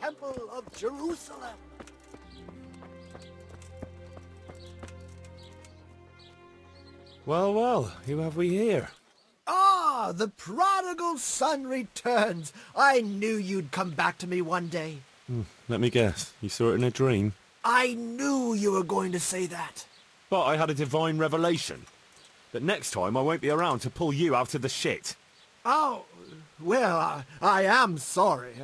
temple of Jerusalem. Well, well, who have we here? Ah, the prodigal son returns. I knew you'd come back to me one day. Let me guess, you saw it in a dream? I knew you were going to say that. But I had a divine revelation. That next time I won't be around to pull you out of the shit. Oh, well, I am sorry.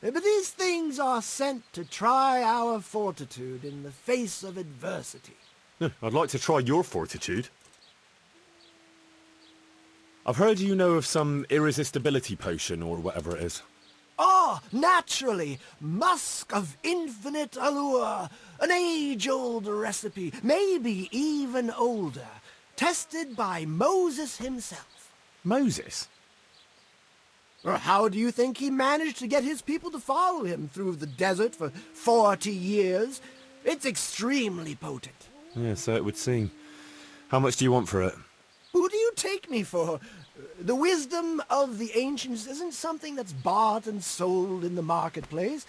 But these things are sent to try our fortitude in the face of adversity. I'd like to try your fortitude. I've heard you know of some irresistibility potion or whatever it is. Oh, naturally! Musk of infinite allure! An age-old recipe, maybe even older. Tested by Moses himself. Moses? How do you think he managed to get his people to follow him through the desert for 40 years? It's extremely potent. Yeah, so it would seem. How much do you want for it? Who do you take me for? The wisdom of the ancients isn't something that's bought and sold in the marketplace.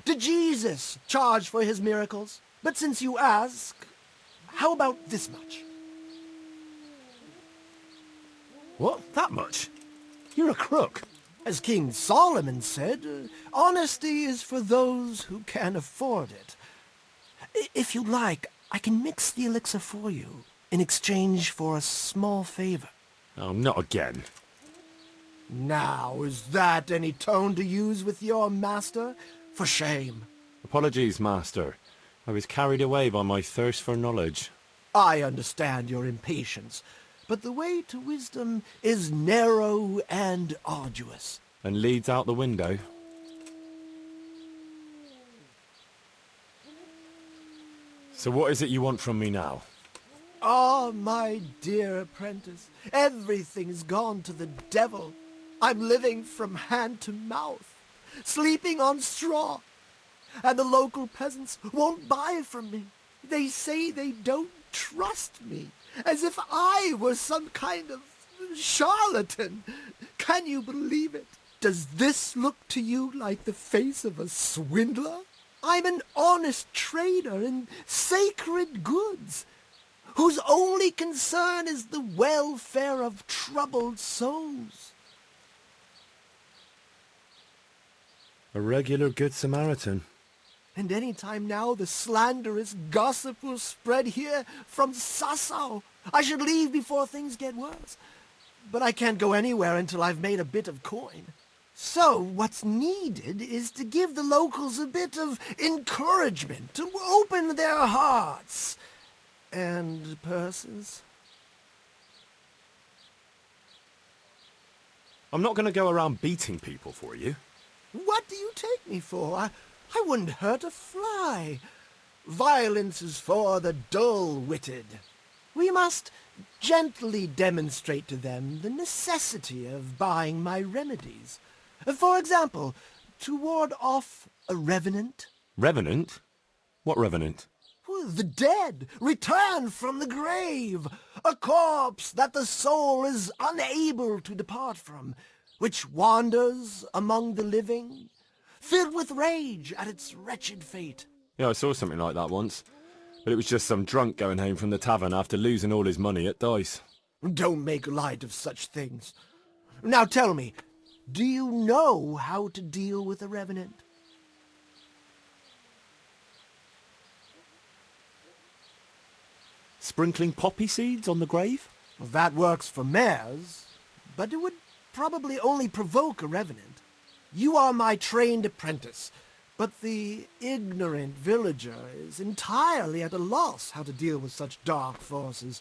Did Jesus charge for his miracles? But since you ask, how about this much? What? That much? You're a crook. As King Solomon said, honesty is for those who can afford it. If you'd like, I can mix the elixir for you in exchange for a small favor. Oh, not again. Now, is that any tone to use with your master? For shame. Apologies, Master. I was carried away by my thirst for knowledge. I understand your impatience, but the way to wisdom is narrow and arduous. And leads out the window. So what is it you want from me now? Ah, my dear apprentice, everything's gone to the devil. I'm living from hand to mouth, sleeping on straw, and the local peasants won't buy from me. They say they don't trust me, as if I were some kind of charlatan. Can you believe it? Does this look to you like the face of a swindler? I'm an honest trader in sacred goods, whose only concern is the welfare of troubled souls. A regular Good Samaritan. And any time now the slanderous gossip will spread here from Sassau. I should leave before things get worse. But I can't go anywhere until I've made a bit of coin. So what's needed is to give the locals a bit of encouragement, to open their hearts and purses. I'm not going to go around beating people for you. What do you take me for? I wouldn't hurt a fly. Violence is for the dull-witted. We must gently demonstrate to them the necessity of buying my remedies. For example, to ward off a revenant. Revenant? What revenant? The dead, returned from the grave. A corpse that the soul is unable to depart from, which wanders among the living, filled with rage at its wretched fate. Yeah, I saw something like that once. But it was just some drunk going home from the tavern after losing all his money at dice. Don't make light of such things. Now tell me, do you know how to deal with a revenant? Sprinkling poppy seeds on the grave? Well, that works for mares, but it would probably only provoke a revenant. You are my trained apprentice, but the ignorant villager is entirely at a loss how to deal with such dark forces.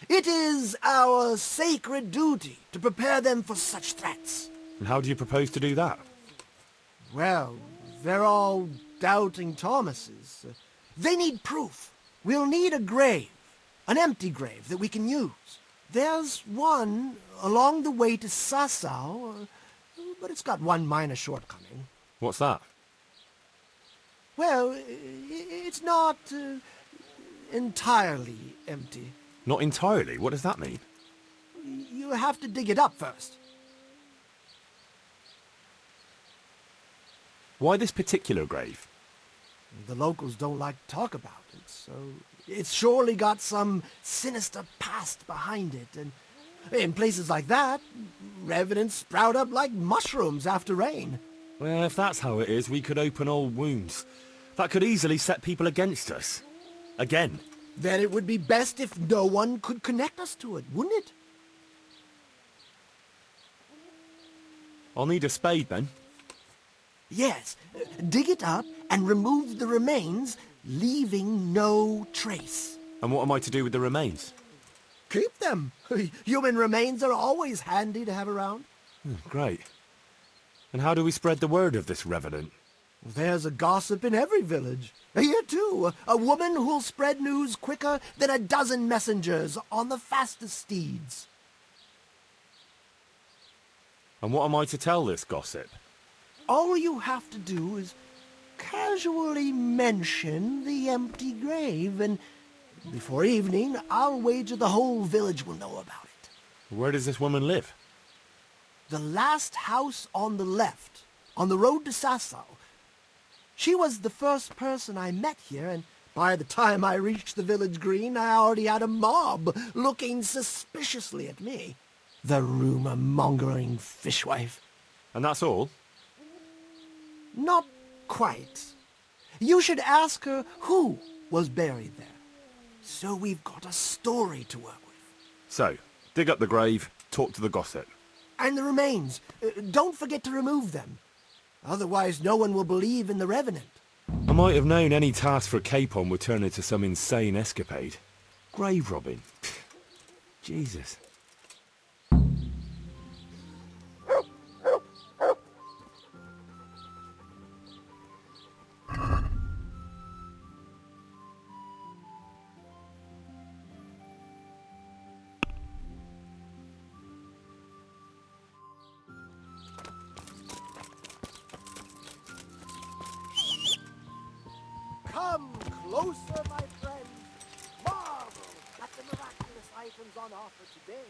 It is our sacred duty to prepare them for such threats. And how do you propose to do that? Well, they're all doubting Thomases. They need proof. We'll need a grave, an empty grave that we can use. There's one along the way to Sassau, but it's got one minor shortcoming. What's that? Well, it's not entirely empty. Not entirely? What does that mean? You have to dig it up first. Why this particular grave? The locals don't like to talk about it, so it's surely got some sinister past behind it, and in places like that, revenants sprout up like mushrooms after rain. Well, if that's how it is, we could open old wounds. That could easily set people against us. Again. Then it would be best if no one could connect us to it, wouldn't it? I'll need a spade then. Yes, dig it up and remove the remains, leaving no trace. And what am I to do with the remains? Keep them. Human remains are always handy to have around. Great. And how do we spread the word of this revenant? There's a gossip in every village. Here too, a woman who'll spread news quicker than a dozen messengers on the fastest steeds. And what am I to tell this gossip? All you have to do is casually mention the empty grave, and before evening, I'll wager the whole village will know about it. Where does this woman live? The last house on the left, on the road to Sassau. She was the first person I met here, and by the time I reached the village green, I already had a mob looking suspiciously at me. The rumor-mongering fishwife. And that's all? Not quite. You should ask her who was buried there. So we've got a story to work with. So, dig up the grave, talk to the gossip. And the remains. Don't forget to remove them. Otherwise no one will believe in the revenant. I might have known any task for a capon would turn into some insane escapade. Grave robbing. Jesus. Come closer, my friends. Marvel at the miraculous items on offer today.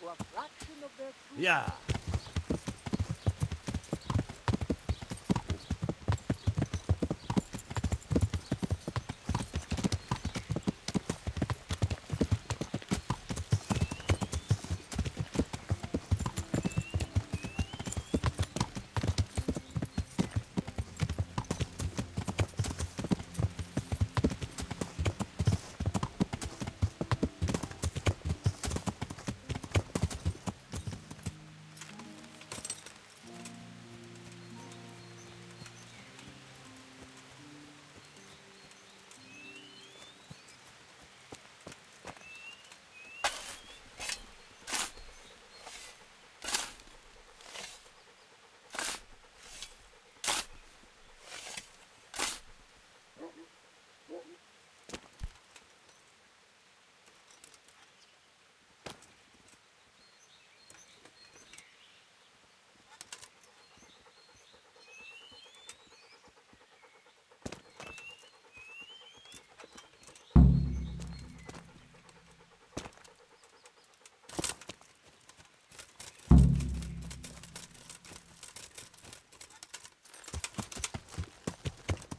For a fraction of their truth. Yeah.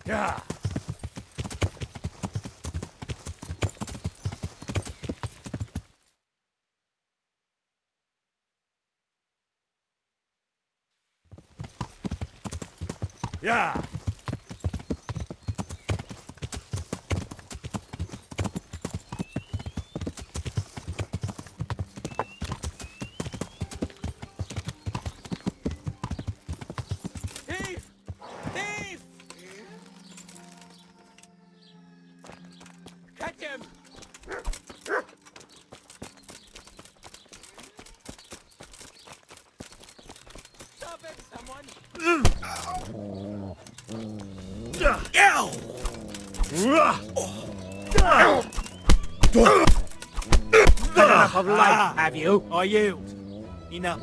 Yeah. Yeah. Had enough of life, have you? I yield. Enough.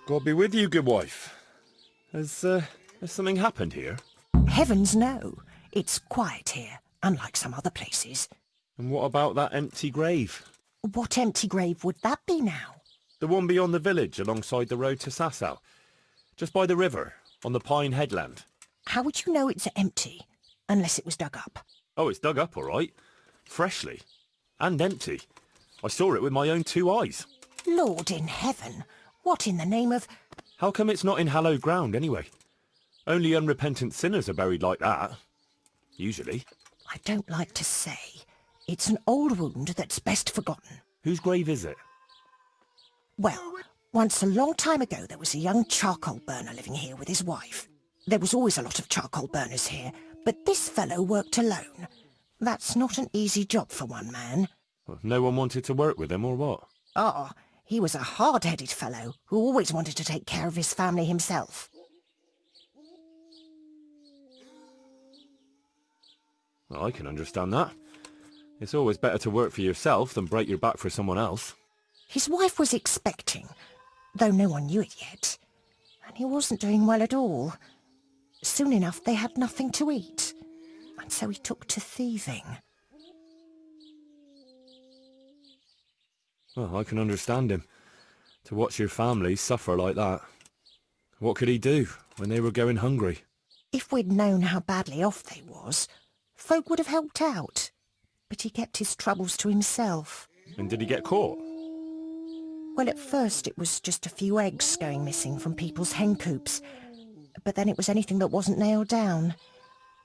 God be with you, good wife. Has something happened here? Heavens no. It's quiet here, unlike some other places. And what about that empty grave? What empty grave would that be now? The one beyond the village, alongside the road to Sasau. Just by the river, on the Pine Headland. How would you know it's empty, unless it was dug up? Oh, it's dug up, all right. Freshly. And empty. I saw it with my own 2 eyes. Lord in heaven, what in the name of... How come it's not in hallowed ground, anyway? Only unrepentant sinners are buried like that. Usually. I don't like to say. It's an old wound that's best forgotten. Whose grave is it? Well, once a long time ago there was a young charcoal burner living here with his wife. There was always a lot of charcoal burners here, but this fellow worked alone. That's not an easy job for one man. Well, no one wanted to work with him, or what? Ah, he was a hard-headed fellow who always wanted to take care of his family himself. Well, I can understand that. It's always better to work for yourself than break your back for someone else. His wife was expecting, though no one knew it yet. And he wasn't doing well at all. Soon enough they had nothing to eat. And so he took to thieving. Well, I can understand him. To watch your family suffer like that. What could he do when they were going hungry? If we'd known how badly off they was, folk would have helped out. But he kept his troubles to himself. And did he get caught? Well, at first it was just a few eggs going missing from people's hen coops. But then it was anything that wasn't nailed down.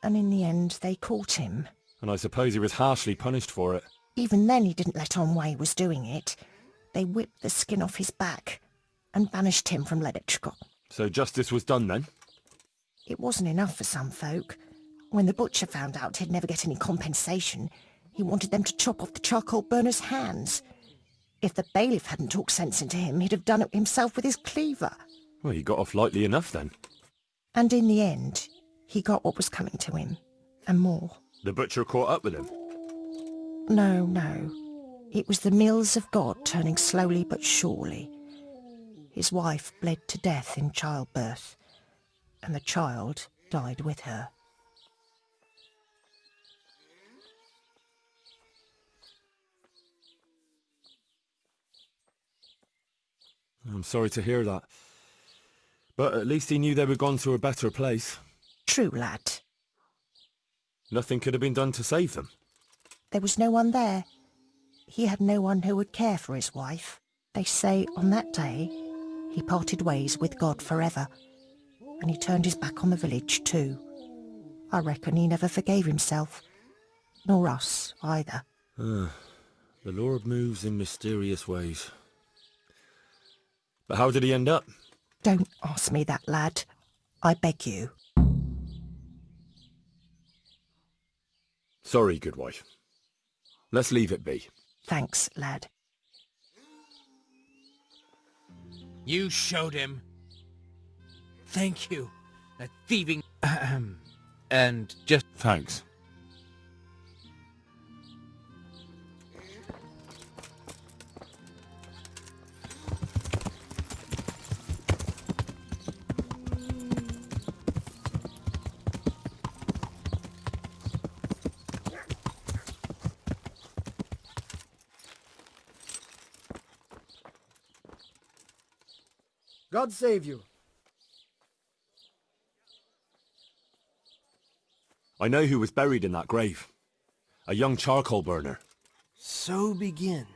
And in the end they caught him. And I suppose he was harshly punished for it. Even then he didn't let on why he was doing it. They whipped the skin off his back and banished him from Leditchcott. So justice was done then? It wasn't enough for some folk. When the butcher found out he'd never get any compensation, he wanted them to chop off the charcoal burner's hands. If the bailiff hadn't talked sense into him, he'd have done it himself with his cleaver. Well, he got off lightly enough then. And in the end, he got what was coming to him, and more. The butcher caught up with him? No. It was the mills of God turning slowly but surely. His wife bled to death in childbirth, and the child died with her. I'm sorry to hear that. But at least he knew they were gone to a better place. True, lad. Nothing could have been done to save them. There was no one there. He had no one who would care for his wife. They say on that day he parted ways with God forever, and he turned his back on the village too. I reckon he never forgave himself, nor us either. The Lord moves in mysterious ways. But how did he end up? Don't ask me that, lad. I beg you. Sorry, good wife. Let's leave it be. Thanks, lad. You showed him. Thank you. That thieving... and just... Thanks. God save you. I know who was buried in that grave. A young charcoal burner. So begins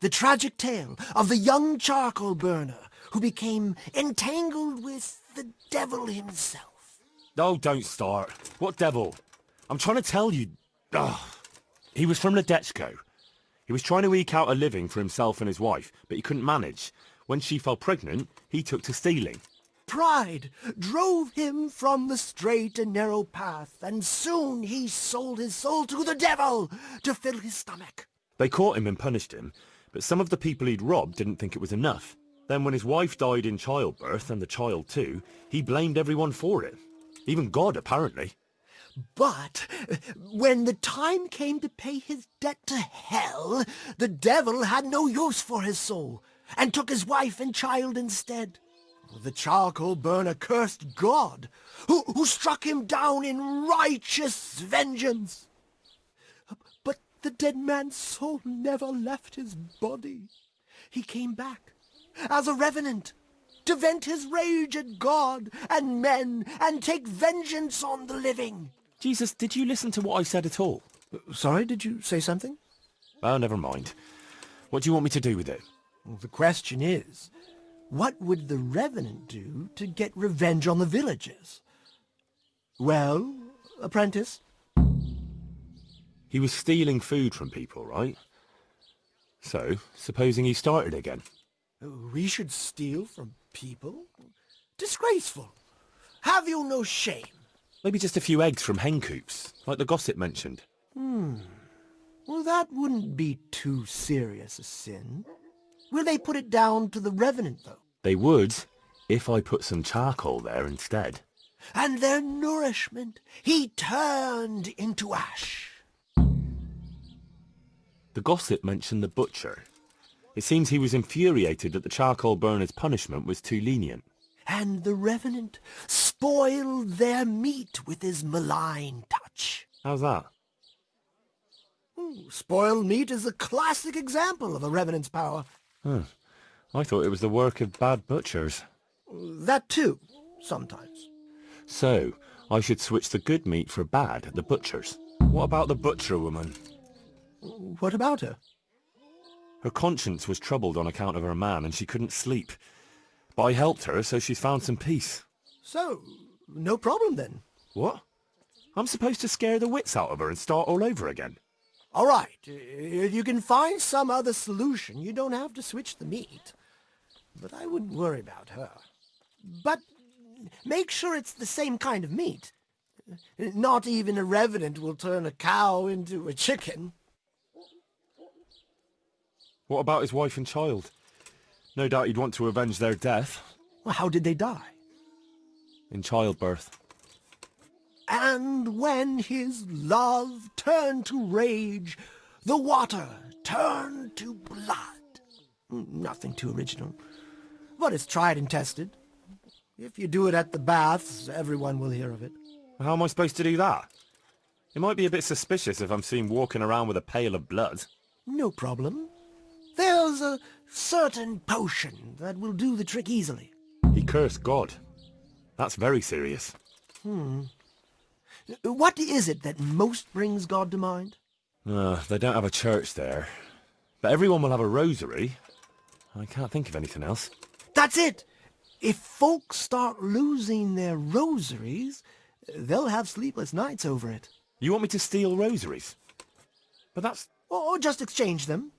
the tragic tale of the young charcoal burner who became entangled with the devil himself. Oh, don't start. What devil? I'm trying to tell you... Ugh. He was from Ledetchko. He was trying to eke out a living for himself and his wife, but he couldn't manage. When she fell pregnant, he took to stealing. Pride drove him from the straight and narrow path, and soon he sold his soul to the devil to fill his stomach. They caught him and punished him, but some of the people he'd robbed didn't think it was enough. Then when his wife died in childbirth, and the child too, he blamed everyone for it. Even God, apparently. But when the time came to pay his debt to hell, the devil had no use for his soul, and took his wife and child instead. The charcoal burner cursed God, who struck him down in righteous vengeance. But the dead man's soul never left his body. He came back as a revenant to vent his rage at God and men and take vengeance on the living. Jesus, did you listen to what I said at all? Sorry, did you say something? Oh, never mind. What do you want me to do with it? Well, the question is, what would the revenant do to get revenge on the villagers? Well, apprentice? He was stealing food from people, right? So, supposing he started again. We should steal from people? Disgraceful. Have you no shame? Maybe just a few eggs from hen coops, like the gossip mentioned. Well, that wouldn't be too serious a sin. Will they put it down to the revenant, though? They would, if I put some charcoal there instead. And their nourishment he turned into ash. The gossip mentioned the butcher. It seems he was infuriated that the charcoal burner's punishment was too lenient. And the revenant spoiled their meat with his malign touch. How's that? Spoiled meat is a classic example of a revenant's power. I thought it was the work of bad butchers. That too, sometimes. So, I should switch the good meat for bad at the butcher's. What about the butcher woman? What about her? Her conscience was troubled on account of her man and she couldn't sleep. But I helped her, so she's found some peace. So, no problem then. What? I'm supposed to scare the wits out of her and start all over again? All right, if you can find some other solution, you don't have to switch the meat. But I wouldn't worry about her. But make sure it's the same kind of meat. Not even a revenant will turn a cow into a chicken. What about his wife and child? No doubt he'd want to avenge their death. Well, how did they die? In childbirth. And when his love turned to rage, the water turned to blood. Nothing too original, but it's tried and tested. If you do it at the baths, everyone will hear of it. How am I supposed to do that? It might be a bit suspicious if I'm seen walking around with a pail of blood. No problem. There's a certain potion that will do the trick easily. He cursed God. That's very serious. What is it that most brings God to mind? They don't have a church there. But everyone will have a rosary. I can't think of anything else. That's it! If folks start losing their rosaries, they'll have sleepless nights over it. You want me to steal rosaries? But that's... Or just exchange them.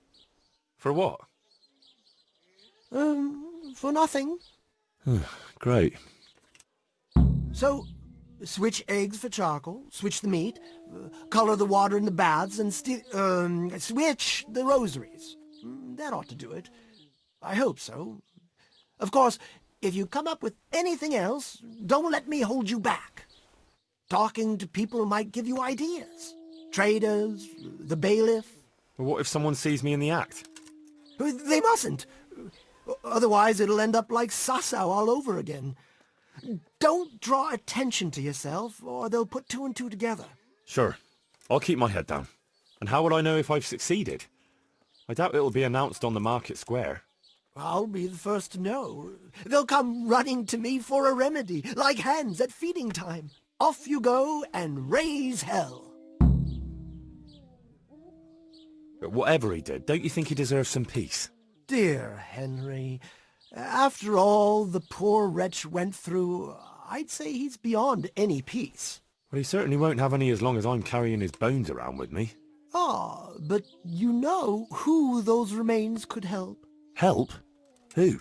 For what? For nothing. Great. So, switch eggs for charcoal, switch the meat, color the water in the baths, and switch the rosaries. That ought to do it. I hope so. Of course, if you come up with anything else, don't let me hold you back. Talking to people might give you ideas. Traders, the bailiff. Well, what if someone sees me in the act? They mustn't. Otherwise, it'll end up like Sasau all over again. Don't draw attention to yourself, or they'll put two and two together. Sure. I'll keep my head down. And how will I know if I've succeeded? I doubt it'll be announced on the market square. I'll be the first to know. They'll come running to me for a remedy, like hens at feeding time. Off you go and raise hell. But whatever he did, don't you think he deserves some peace? Dear Henry, after all the poor wretch went through, I'd say he's beyond any peace. Well, he certainly won't have any as long as I'm carrying his bones around with me. Ah, but you know who those remains could help? Help? Who?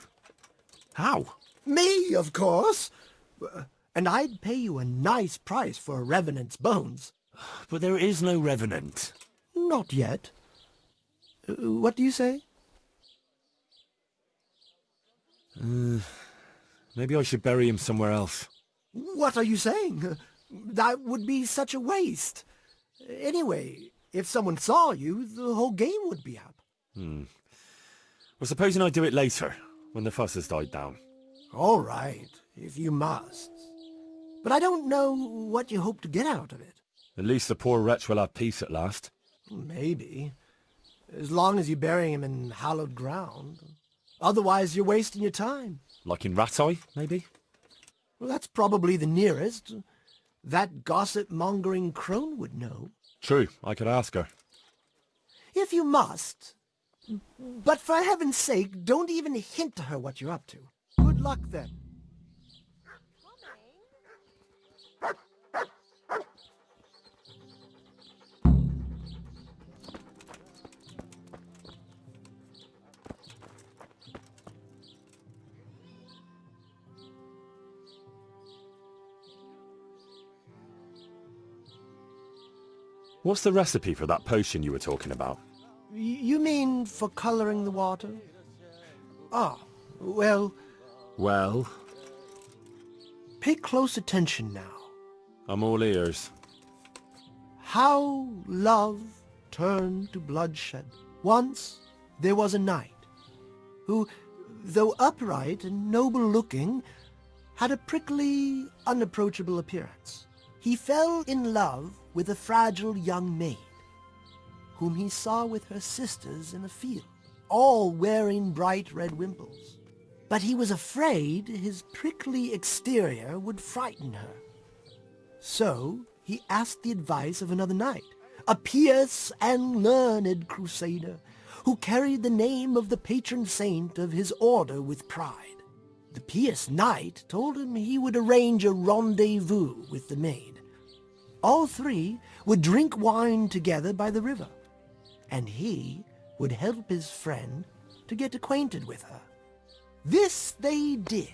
How? Me, of course. And I'd pay you a nice price for a revenant's bones. But there is no revenant. Not yet. What do you say? Maybe I should bury him somewhere else. What are you saying? That would be such a waste. Anyway, if someone saw you, the whole game would be up. Well, supposing I do it later, when the fuss has died down. All right, if you must. But I don't know what you hope to get out of it. At least the poor wretch will have peace at last. Maybe. As long as you bury him in hallowed ground. Otherwise, you're wasting your time. Like in Rat-Eye, maybe? Well, that's probably the nearest. That gossip-mongering crone would know. True, I could ask her. If you must. But for heaven's sake, don't even hint to her what you're up to. Good luck, then. What's the recipe for that potion you were talking about? You mean for coloring the water? Ah, well... Well, Pay close attention now. I'm all ears. How love turned to bloodshed. Once there was a knight who, though upright and noble-looking, had a prickly, unapproachable appearance. He fell in love with a fragile young maid, whom he saw with her sisters in a field, all wearing bright red wimples. But he was afraid his prickly exterior would frighten her. So he asked the advice of another knight, a pious and learned crusader, who carried the name of the patron saint of his order with pride. The pious knight told him he would arrange a rendezvous with the maid. All three would drink wine together by the river, and he would help his friend to get acquainted with her. This they did,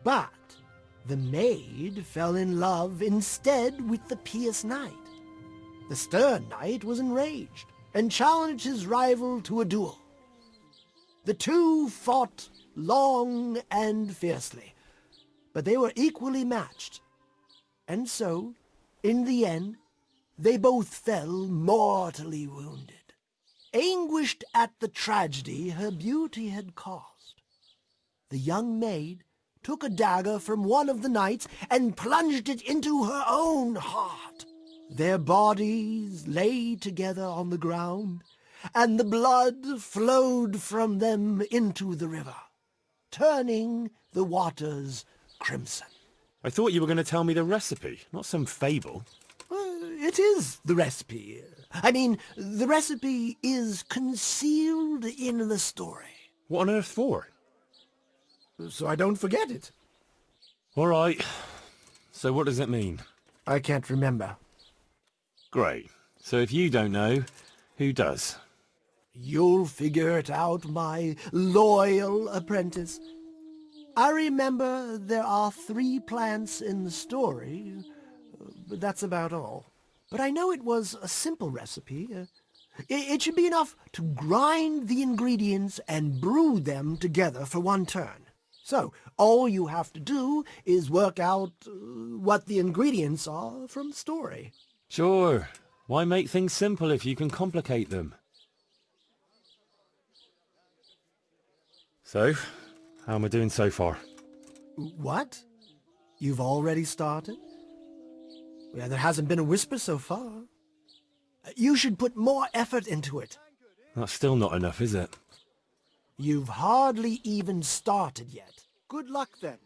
but the maid fell in love instead with the pious knight. The stern knight was enraged and challenged his rival to a duel. The two fought long and fiercely, but they were equally matched, and so, in the end, they both fell mortally wounded, anguished at the tragedy her beauty had caused. The young maid took a dagger from one of the knights and plunged it into her own heart. Their bodies lay together on the ground, and the blood flowed from them into the river, turning the waters crimson. I thought you were going to tell me the recipe, not some fable. It is the recipe. I mean, the recipe is concealed in the story. What on earth for? So I don't forget it. All right. So what does it mean? I can't remember. Great. So if you don't know, who does? You'll figure it out, my loyal apprentice. I remember there are 3 plants in the story, but that's about all. But I know it was a simple recipe. It should be enough to grind the ingredients and brew them together for one turn. So, all you have to do is work out what the ingredients are from the story. Sure. Why make things simple if you can complicate them? So, how am I doing so far? What? You've already started? Yeah, there hasn't been a whisper so far. You should put more effort into it. That's still not enough, is it? You've hardly even started yet. Good luck, then.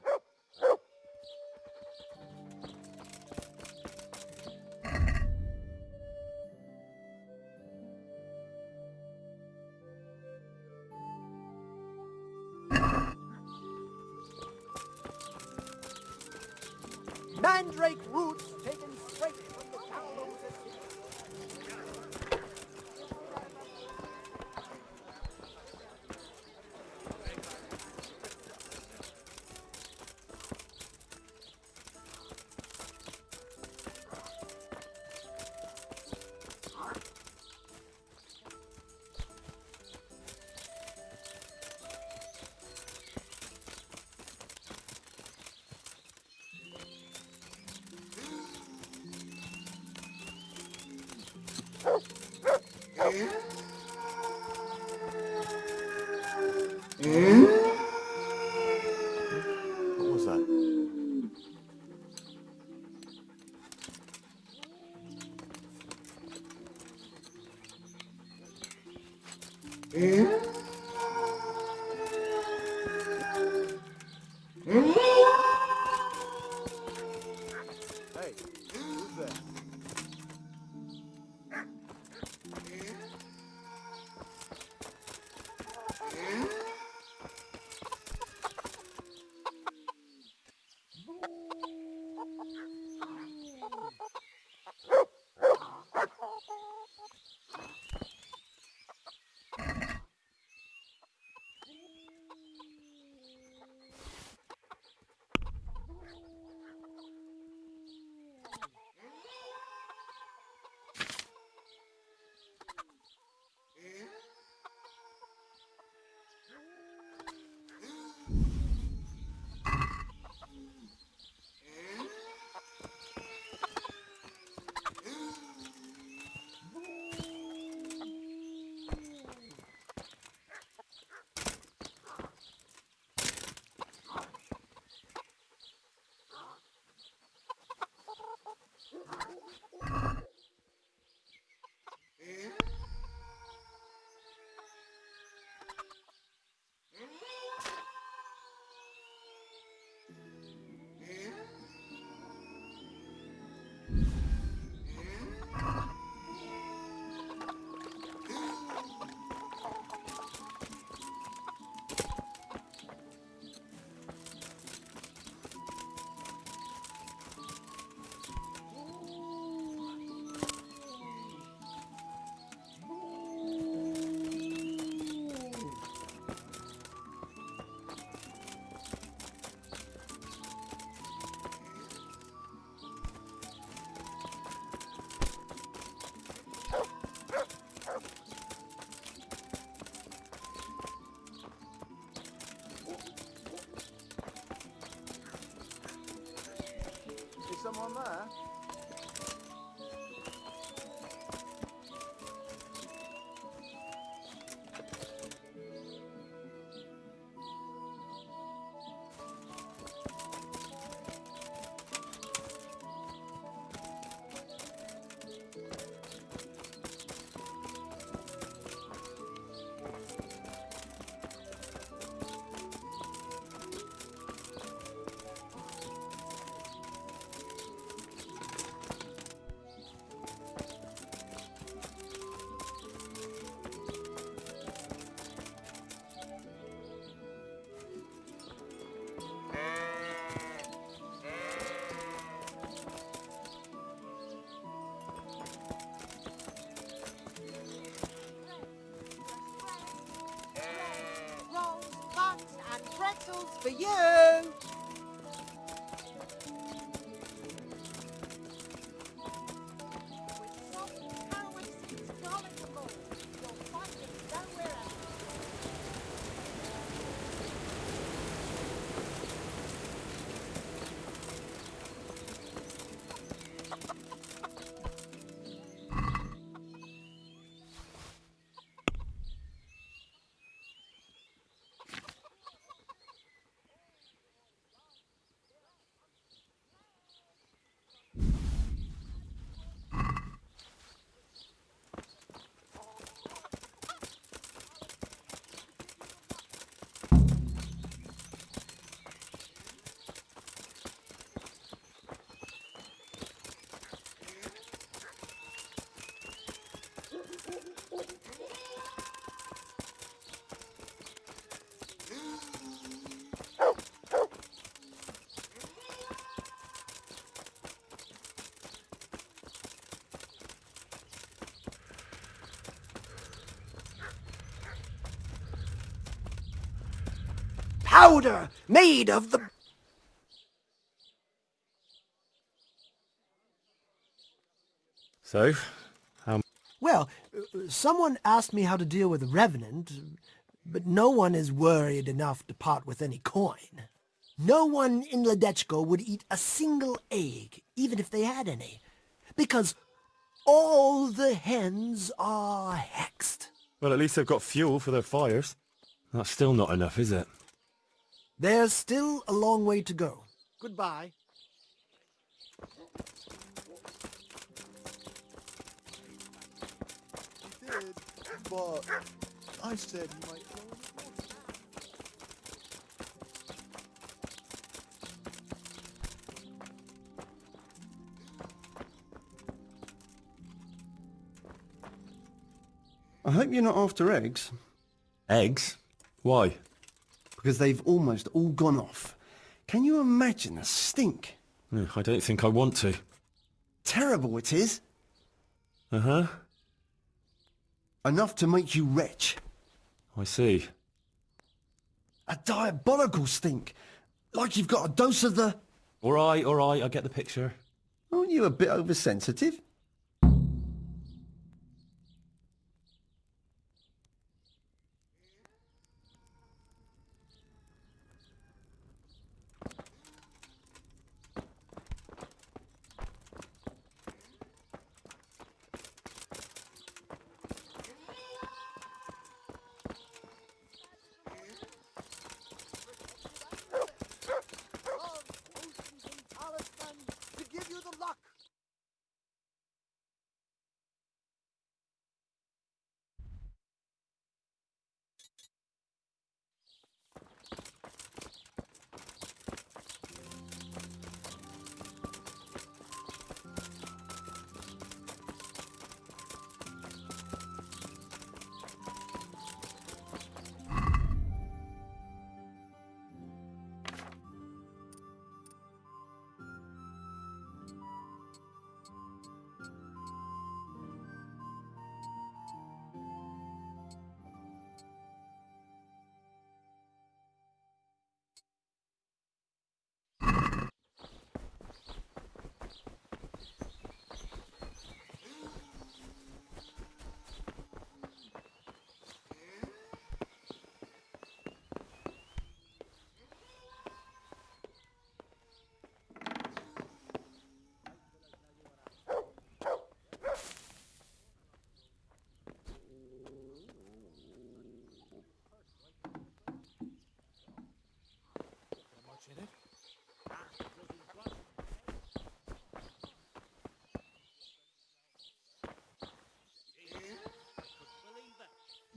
Mandrake roots taken straight from the gallows. Someone there? For you! Powder made of the... So, Well, someone asked me how to deal with a revenant, but no one is worried enough to part with any coin. No one in Ledechko would eat a single egg, even if they had any, because all the hens are hexed. well, at least they've got fuel for their fires. That's still not enough, is it? There's still a long way to go. Goodbye. He did, but I said he might go. I hope you're not after eggs, Eggs? Why? because they've almost all gone off. Can you imagine the stink? I don't think I want to. Terrible it is. Uh-huh. Enough to make you retch. I see. A diabolical stink. Like you've got a dose of the... All right, I get the picture. Aren't you a bit oversensitive? To give you the luck.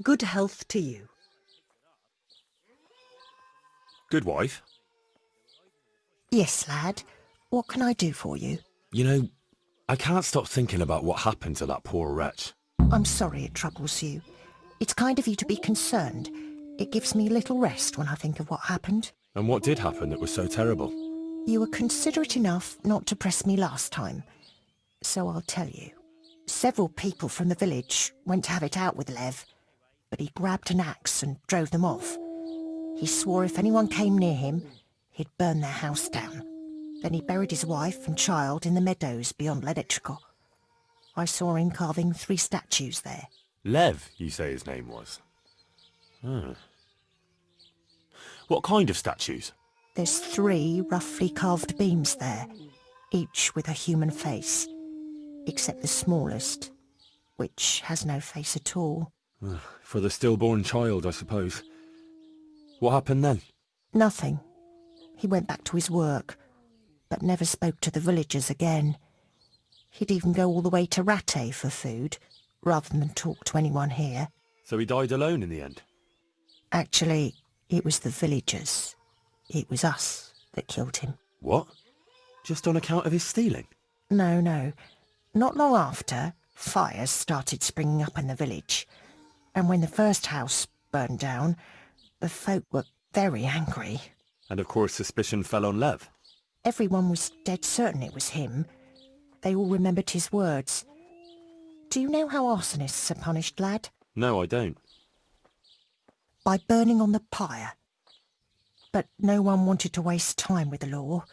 Good health to you. Good wife. Yes, lad. What can I do for you? You know, I can't stop thinking about what happened to that poor wretch. I'm sorry it troubles you. It's kind of you to be concerned. It gives me little rest when I think of what happened. And what did happen that was so terrible? You were considerate enough not to press me last time. So I'll tell you. Several people from the village went to have it out with Lev, but he grabbed an axe and drove them off. He swore if anyone came near him, he'd burn their house down. Then he buried his wife and child in the meadows beyond Ledetchko. I saw him carving 3 statues there. Lev, you say his name was? Hmm. What kind of statues? There's 3 roughly carved beams there, each with a human face, except the smallest, which has no face at all. For the stillborn child, I suppose. What happened then? Nothing. He went back to his work, but never spoke to the villagers again. He'd even go all the way to Ratte for food, rather than talk to anyone here. So he died alone in the end? Actually, it was the villagers. It was us that killed him. What? Just on account of his stealing? No. Not long after, fires started springing up in the village. And when the first house burned down, the folk were very angry. And of course suspicion fell on Lev. Everyone was dead certain it was him. They all remembered his words. Do you know how arsonists are punished, lad? No, I don't. By burning on the pyre. But no one wanted to waste time with the law.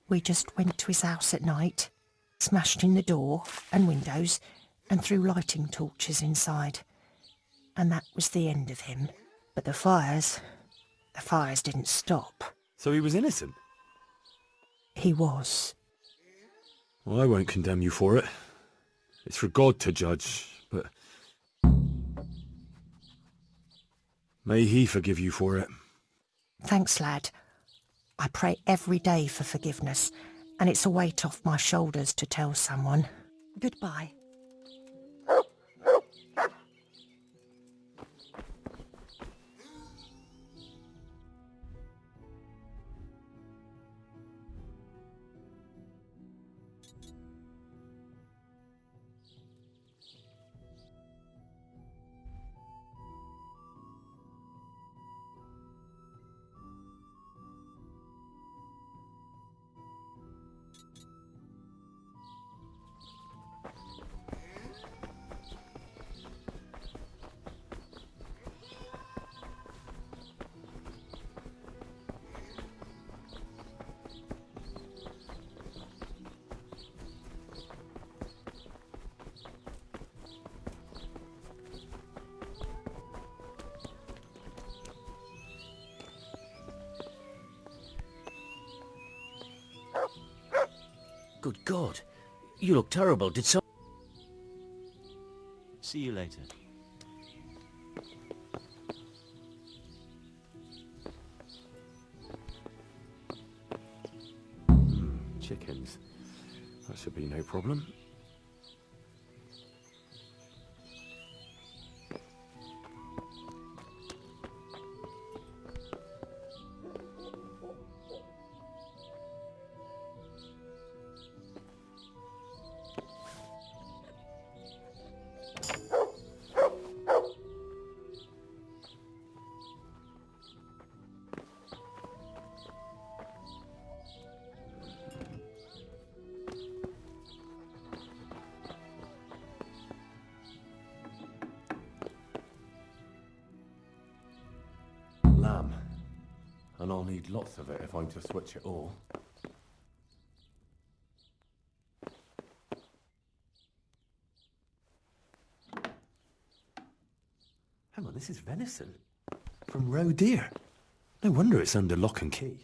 We just went to his house at night, smashed in the door and windows, and threw lighting torches inside. And that was the end of him. But the fires didn't stop. So he was innocent? He was. Well, I won't condemn you for it. It's for God to judge, but... may he forgive you for it. Thanks, lad. I pray every day for forgiveness, and it's a weight off my shoulders to tell someone. Goodbye. Good God. You look terrible. Did some... See you later. Chickens. That should be no problem. Lamb. And I'll need lots of it if I'm to switch it all. Hang on, this is venison. From roe deer. No wonder it's under lock and key.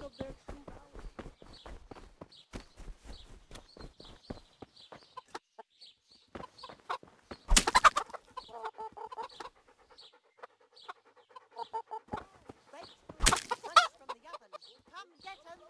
Of their true value. From the oven. Come get 'em.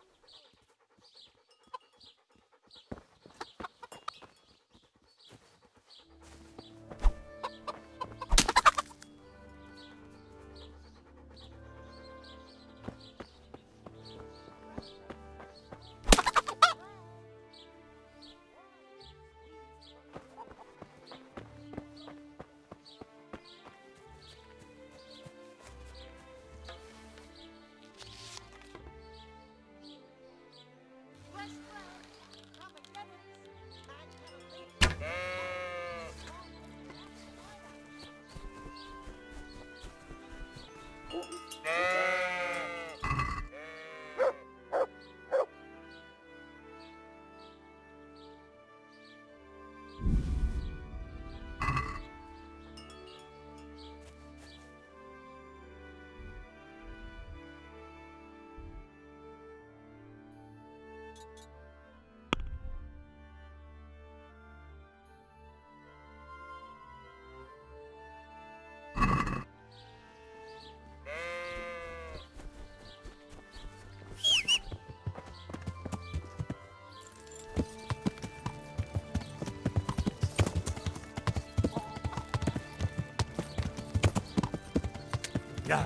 Yeah.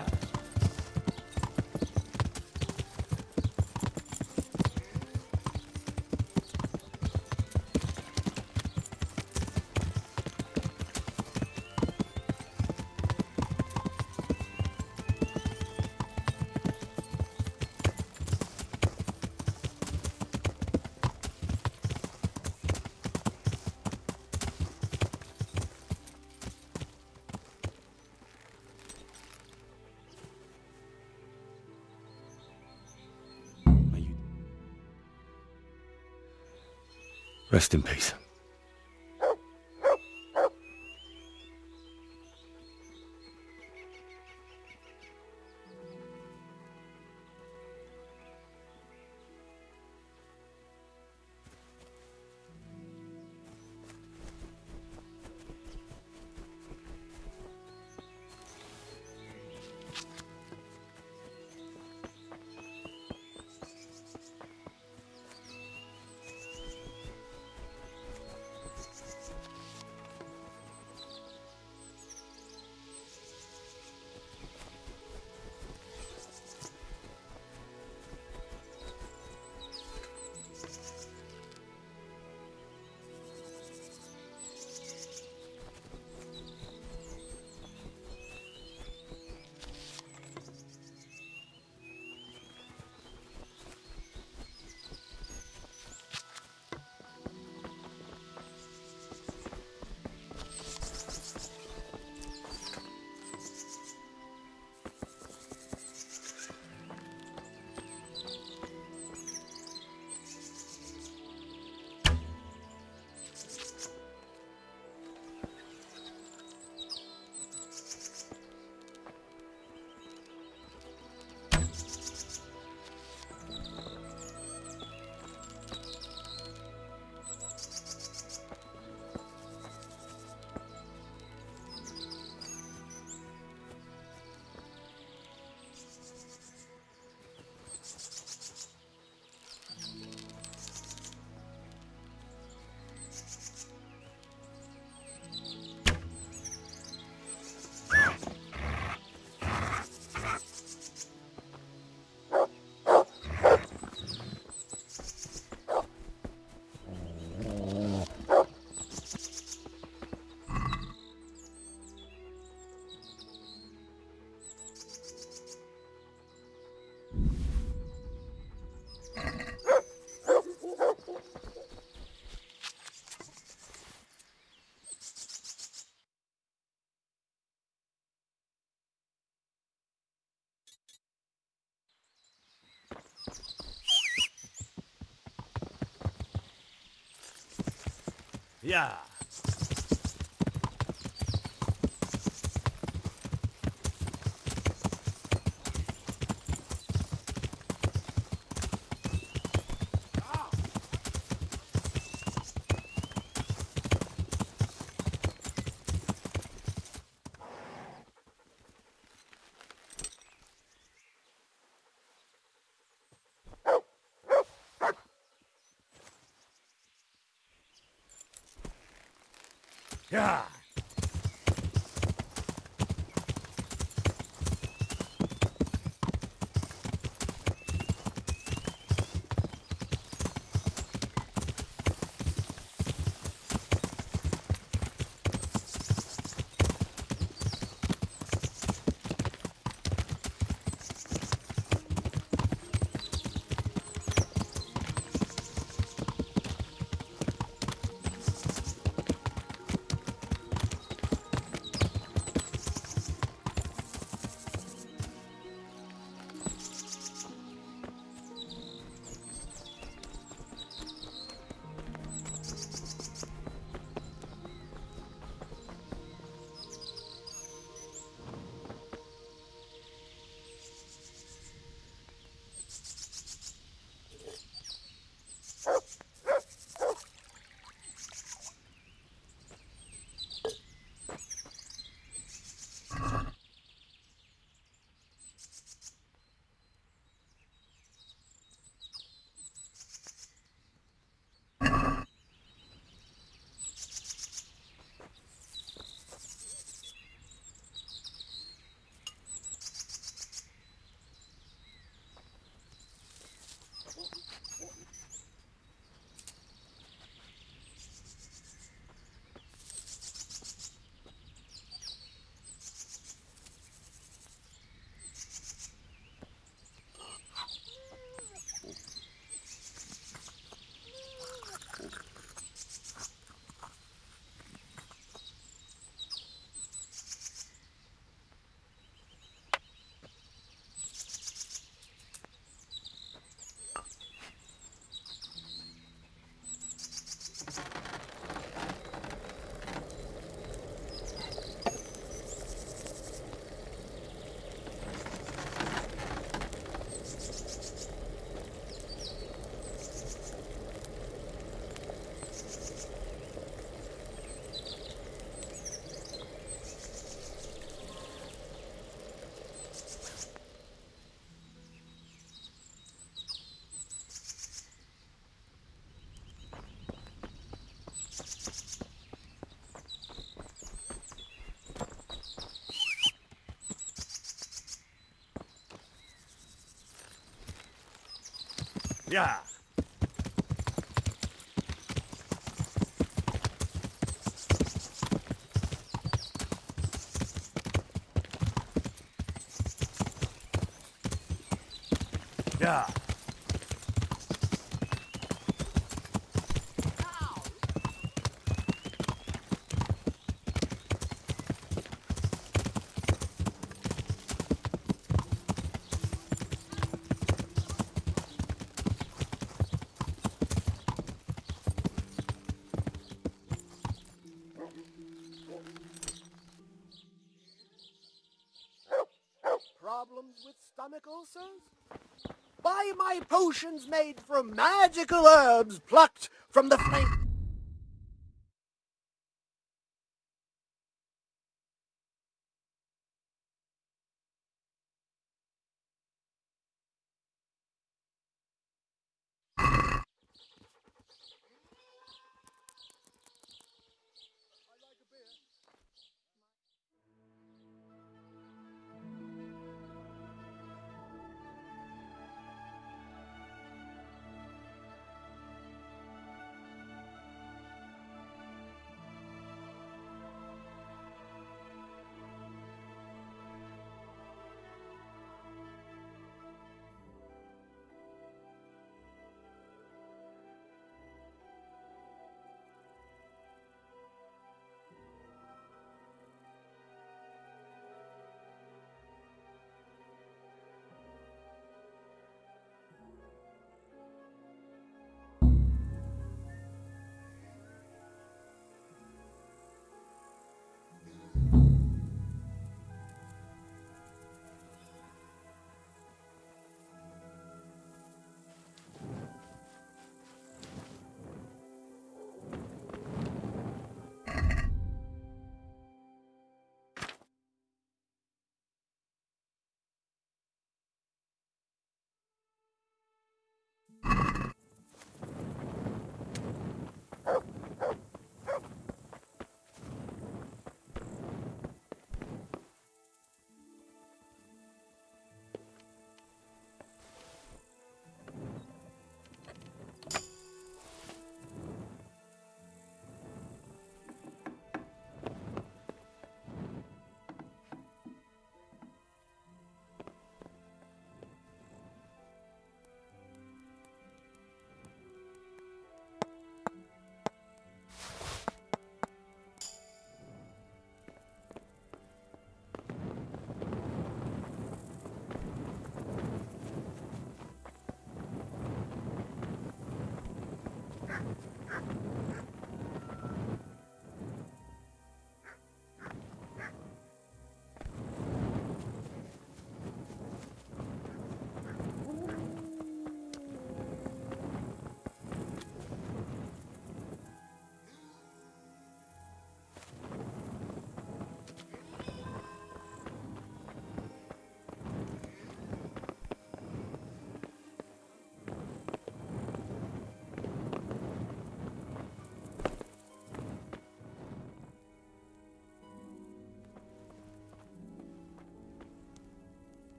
Rest in peace. Yeah. Yeah. Yeah. Yeah. Problems with stomach ulcers? Buy my potions made from magical herbs plucked from the flame.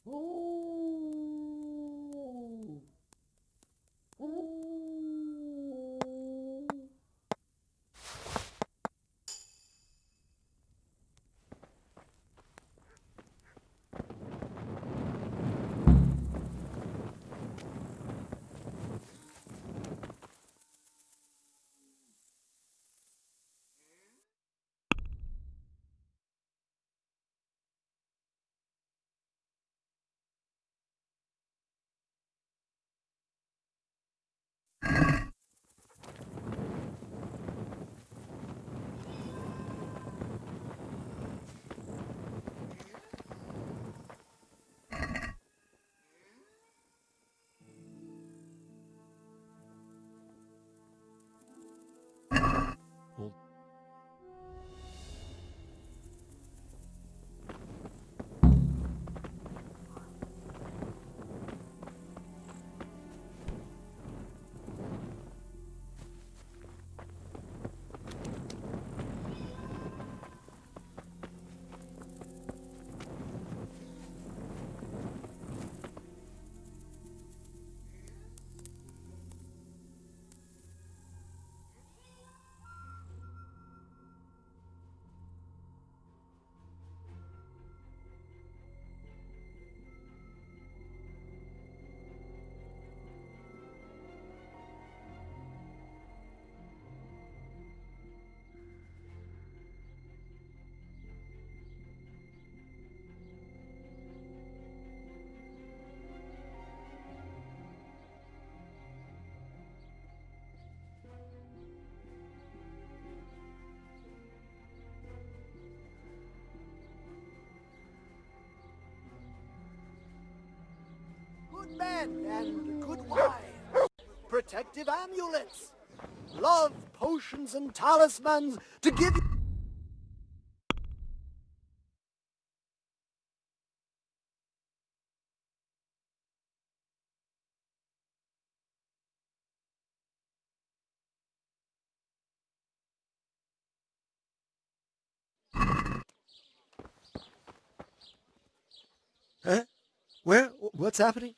Good men and good wives, protective amulets, love potions and talismans to give you... Huh? Where? What's happening?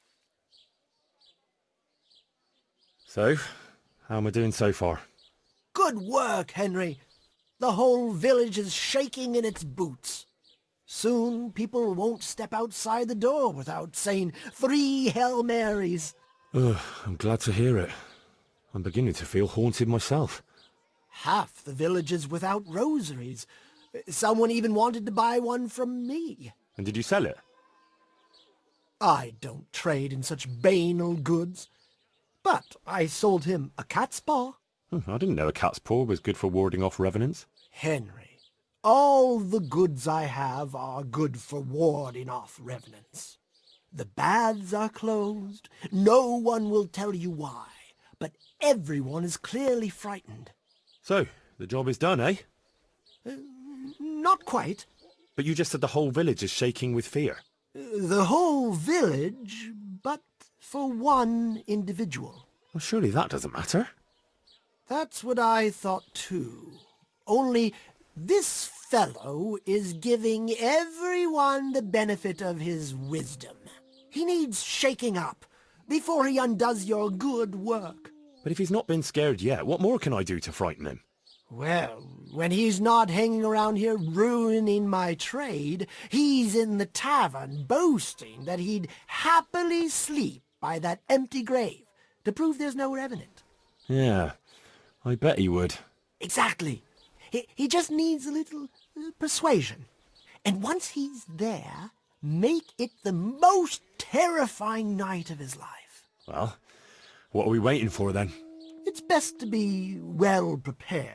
So, how am I doing so far? Good work, Henry. The whole village is shaking in its boots. Soon people won't step outside the door without saying 3 Hail Marys. Ugh, I'm glad to hear it. I'm beginning to feel haunted myself. Half the village is without rosaries. Someone even wanted to buy one from me. And did you sell it? I don't trade in such banal goods. But I sold him a cat's paw. I didn't know a cat's paw was good for warding off revenants. Henry, all the goods I have are good for warding off revenants. The baths are closed. No one will tell you why, but everyone is clearly frightened. So, the job is done, eh? Not quite. But you just said the whole village is shaking with fear. The whole village, but for one individual. Well, surely that doesn't matter. That's what I thought too. Only this fellow is giving everyone the benefit of his wisdom. He needs shaking up before he undoes your good work. But if he's not been scared yet, what more can I do to frighten him? Well, when he's not hanging around here ruining my trade, he's in the tavern boasting that he'd happily sleep by that empty grave to prove there's no revenant. Yeah, I bet he would. Exactly. He just needs a little persuasion. And once he's there, make it the most terrifying night of his life. Well, what are we waiting for then? It's best to be well prepared.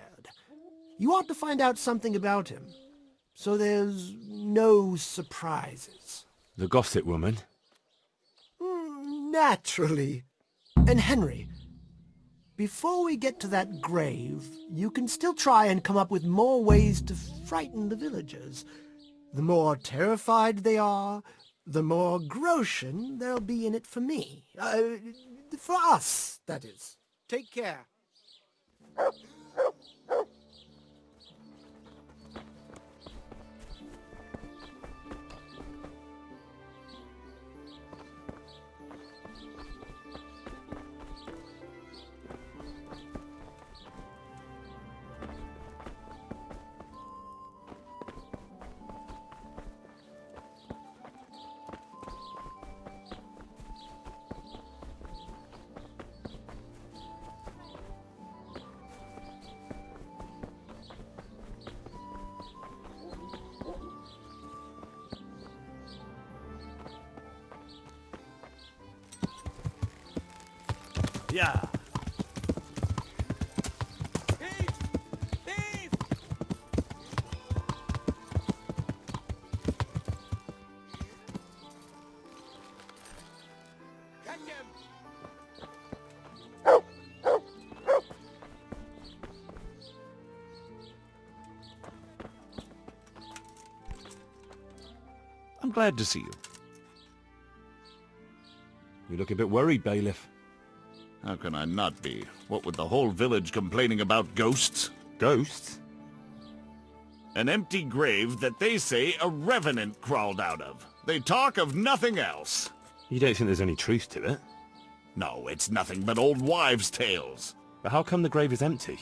You ought to find out something about him, so there's no surprises. The gossip woman? Naturally. And Henry, before we get to that grave, you can still try and come up with more ways to frighten the villagers. The more terrified they are, the more groschen there'll be in it for me. For us, that is. Take care. Yeah. I'm glad to see you. You look a bit worried, bailiff. How can I not be? What with the whole village complaining about ghosts? Ghosts? An empty grave that they say a revenant crawled out of. They talk of nothing else. You don't think there's any truth to it? No, it's nothing but old wives' tales. But how come the grave is empty?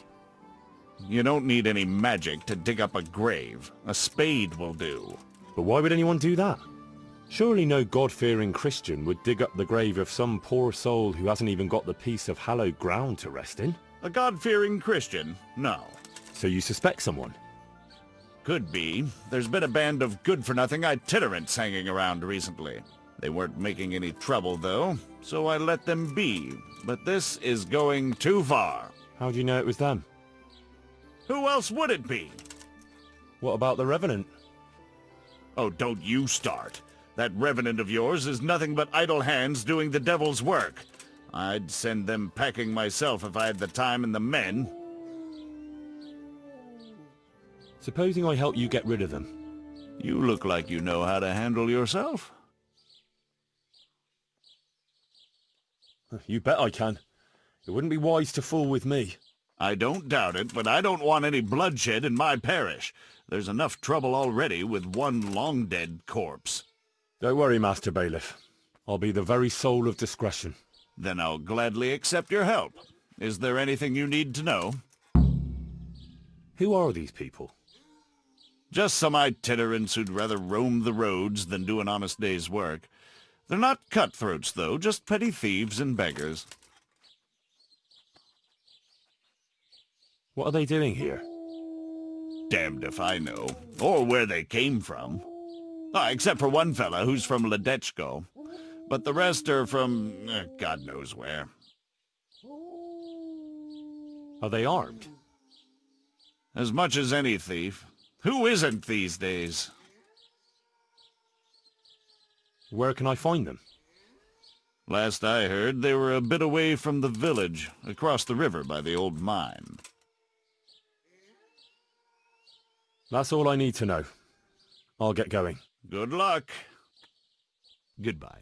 You don't need any magic to dig up a grave. A spade will do. But why would anyone do that? Surely no God-fearing Christian would dig up the grave of some poor soul who hasn't even got the piece of hallowed ground to rest in. A God-fearing Christian? No. So you suspect someone? Could be. There's been a band of good-for-nothing itinerants hanging around recently. They weren't making any trouble, though, so I let them be. But this is going too far. How do you know it was them? Who else would it be? What about the Revenant? Oh, don't you start. That revenant of yours is nothing but idle hands doing the devil's work. I'd send them packing myself if I had the time and the men. Supposing I help you get rid of them. You look like you know how to handle yourself. You bet I can. It wouldn't be wise to fool with me. I don't doubt it, but I don't want any bloodshed in my parish. There's enough trouble already with one long-dead corpse. Don't worry, Master Bailiff. I'll be the very soul of discretion. Then I'll gladly accept your help. Is there anything you need to know? Who are these people? Just some itinerants who'd rather roam the roads than do an honest day's work. They're not cutthroats, though, just petty thieves and beggars. What are they doing here? Damned if I know, or where they came from. Except for one fella who's from Ledechko. But the rest are from God knows where. Are they armed? As much as any thief. Who isn't these days? Where can I find them? Last I heard, they were a bit away from the village, across the river by the old mine. That's all I need to know. I'll get going. Good luck. Goodbye.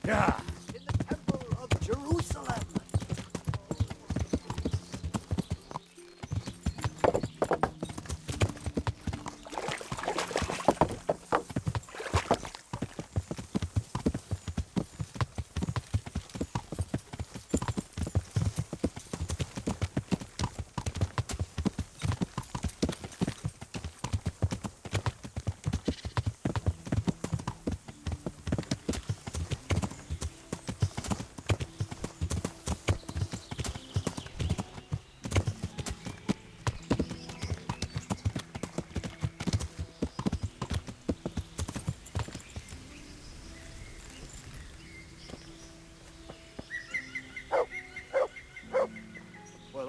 Yeah. In the temple of Jerusalem.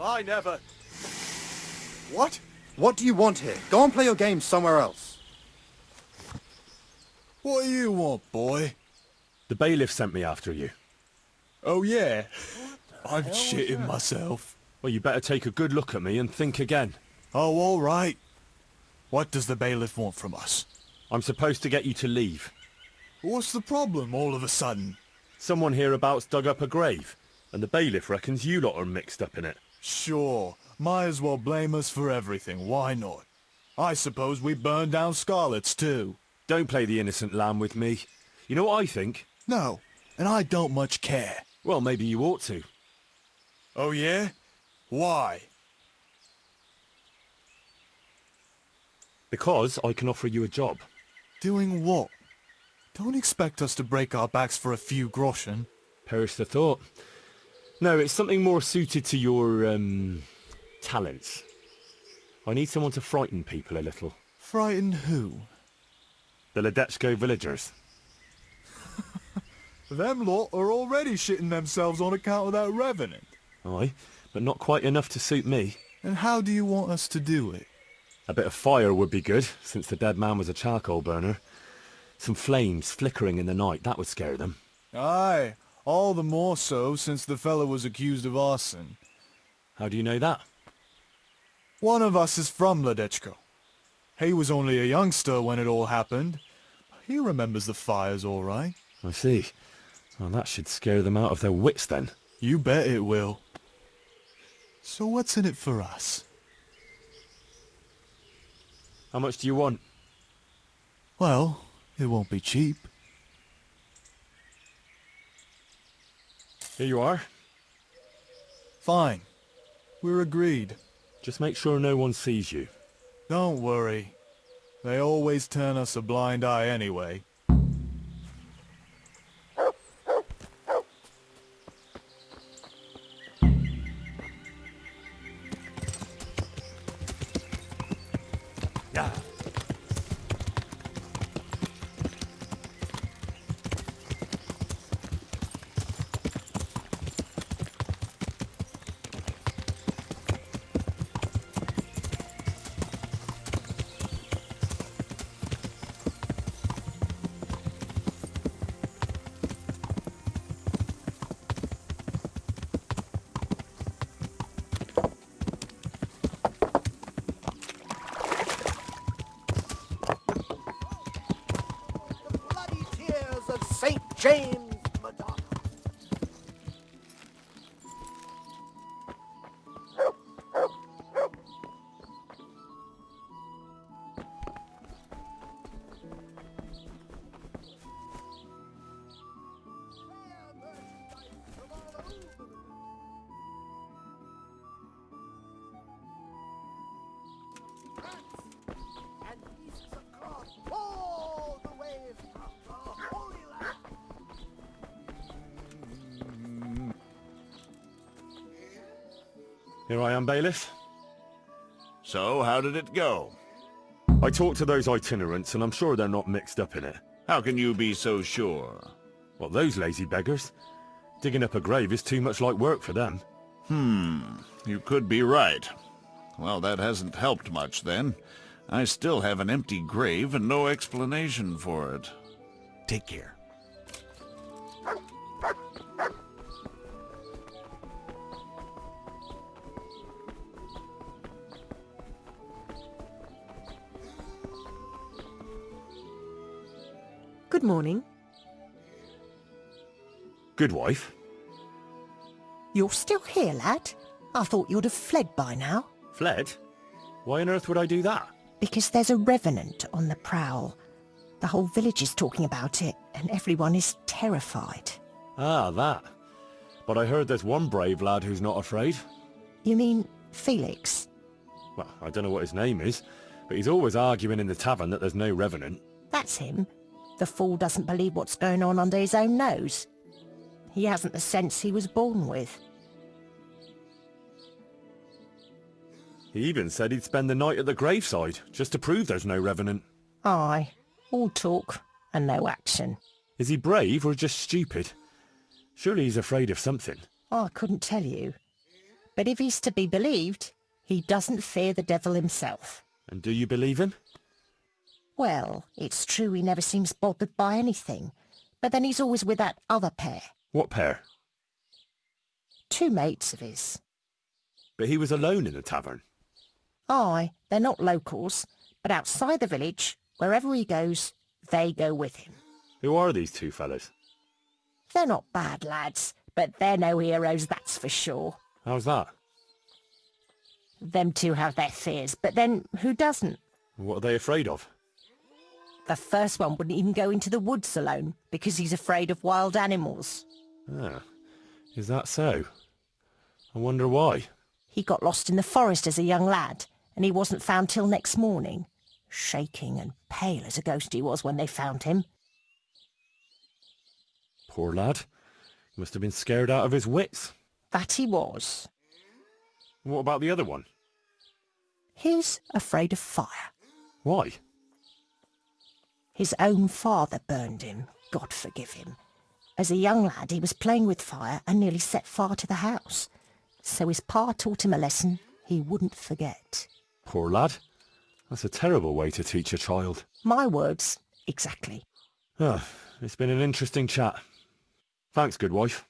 I never... What? What do you want here? Go and play your games somewhere else. What do you want, boy? The bailiff sent me after you. Oh, yeah? I'm shitting myself. Well, you better take a good look at me and think again. Oh, all right. What does the bailiff want from us? I'm supposed to get you to leave. What's the problem all of a sudden? Someone hereabouts dug up a grave, and the bailiff reckons you lot are mixed up in it. Sure, might as well blame us for everything, why not? I suppose we burned down Scarlet's too. Don't play the innocent lamb with me. You know what I think? No, and I don't much care. Well, maybe you ought to. Oh yeah? Why? Because I can offer you a job. Doing what? Don't expect us to break our backs for a few groschen. Perish the thought. No, it's something more suited to your, talents. I need someone to frighten people a little. Frighten who? The Ledetchko villagers. Them lot are already shitting themselves on account of that revenant. Aye, but not quite enough to suit me. And how do you want us to do it? A bit of fire would be good, since the dead man was a charcoal burner. Some flames flickering in the night, that would scare them. Aye, all the more so since the fellow was accused of arson. How do you know that? One of us is from Ledetchko. He was only a youngster when it all happened. He remembers the fires all right. I see. Well, that should scare them out of their wits then. You bet it will. So what's in it for us? How much do you want? Well, it won't be cheap. Here you are. Fine. We're agreed. Just make sure no one sees you. Don't worry. They always turn us a blind eye anyway. Bloody tears of St. James, Madonna. And pieces of cloth all the way from the Holy Land. Here I am, bailiff. So, how did it go? I talked to those itinerants, and I'm sure they're not mixed up in it. How can you be so sure? Well, those lazy beggars. Digging up a grave is too much like work for them. You could be right. Well, that hasn't helped much then. I still have an empty grave and no explanation for it. Take care. Good morning. Good wife. You're still here, lad? I thought you'd have fled by now. Fled? Why on earth would I do that? Because there's a revenant on the prowl. The whole village is talking about it, and everyone is terrified. Ah, that. But I heard there's one brave lad who's not afraid. You mean Felix? Well, I don't know what his name is, but he's always arguing in the tavern that there's no revenant. That's him. The fool doesn't believe what's going on under his own nose. He hasn't the sense he was born with. He even said he'd spend the night at the graveside, just to prove there's no revenant. Aye, all talk and no action. Is he brave or just stupid? Surely he's afraid of something. I couldn't tell you. But if he's to be believed, he doesn't fear the devil himself. And do you believe him? Well, it's true he never seems bothered by anything. But then he's always with that other pair. What pair? Two mates of his. But he was alone in the tavern. Aye, they're not locals, but outside the village, wherever he goes, they go with him. Who are these two fellas? They're not bad lads, but they're no heroes, that's for sure. How's that? Them two have their fears, but then who doesn't? What are they afraid of? The first one wouldn't even go into the woods alone, because he's afraid of wild animals. Ah, is that so? I wonder why. He got lost in the forest as a young lad, and he wasn't found till next morning. Shaking and pale as a ghost he was when they found him. Poor lad. He must have been scared out of his wits. That he was. What about the other one? He's afraid of fire. Why? His own father burned him, God forgive him. As a young lad he was playing with fire and nearly set fire to the house. So his pa taught him a lesson he wouldn't forget. Poor lad. That's a terrible way to teach a child. My words, exactly. Ah, it's been an interesting chat. Thanks, good wife.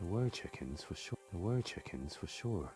There were chickens for sure. There were chickens for sure.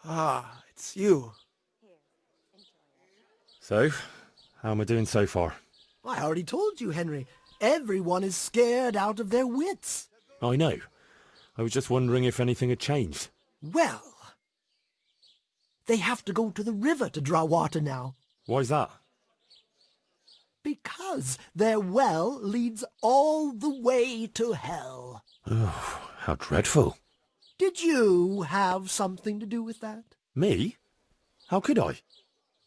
Ah, it's you. So, how am I doing so far? I already told you, Henry. Everyone is scared out of their wits. I know. I was just wondering if anything had changed. Well, they have to go to the river to draw water now. Why's that? Because their well leads all the way to hell. Oh, how dreadful. Did you have something to do with that? Me? How could I?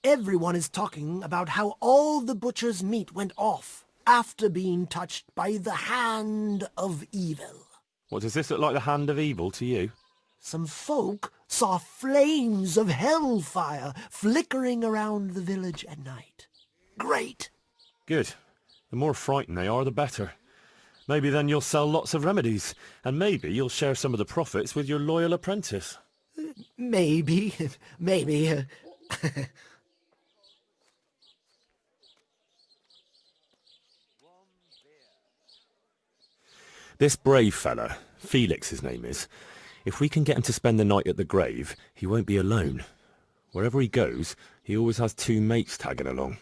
Everyone is talking about how all the butcher's meat went off after being touched by the hand of evil. What, does this look like the hand of evil to you? Some folk saw flames of hellfire flickering around the village at night. Great. Good. The more frightened they are, the better. Maybe then you'll sell lots of remedies, and maybe you'll share some of the profits with your loyal apprentice. Maybe. This brave fella, Felix his name is, if we can get him to spend the night at the grave, he won't be alone. Wherever he goes, he always has two mates tagging along.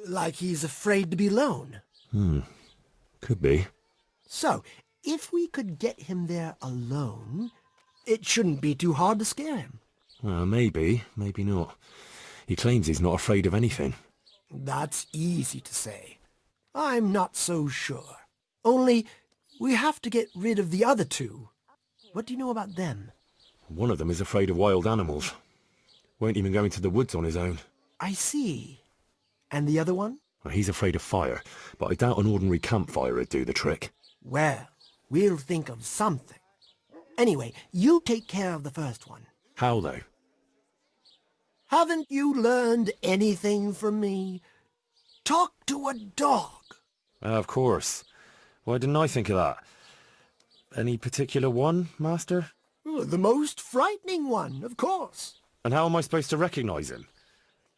Like he's afraid to be alone. Could be. So, if we could get him there alone, it shouldn't be too hard to scare him. Well, maybe, maybe not. He claims he's not afraid of anything. That's easy to say. I'm not so sure. Only, we have to get rid of the other two. What do you know about them? One of them is afraid of wild animals. Won't even go into the woods on his own. I see. And the other one? Well, he's afraid of fire, but I doubt an ordinary campfire would do the trick. Well, we'll think of something. Anyway, you take care of the first one. How, though? Haven't you learned anything from me? Talk to a dog. Of course. Why didn't I think of that? Any particular one, Master? The most frightening one, of course. And how am I supposed to recognise him?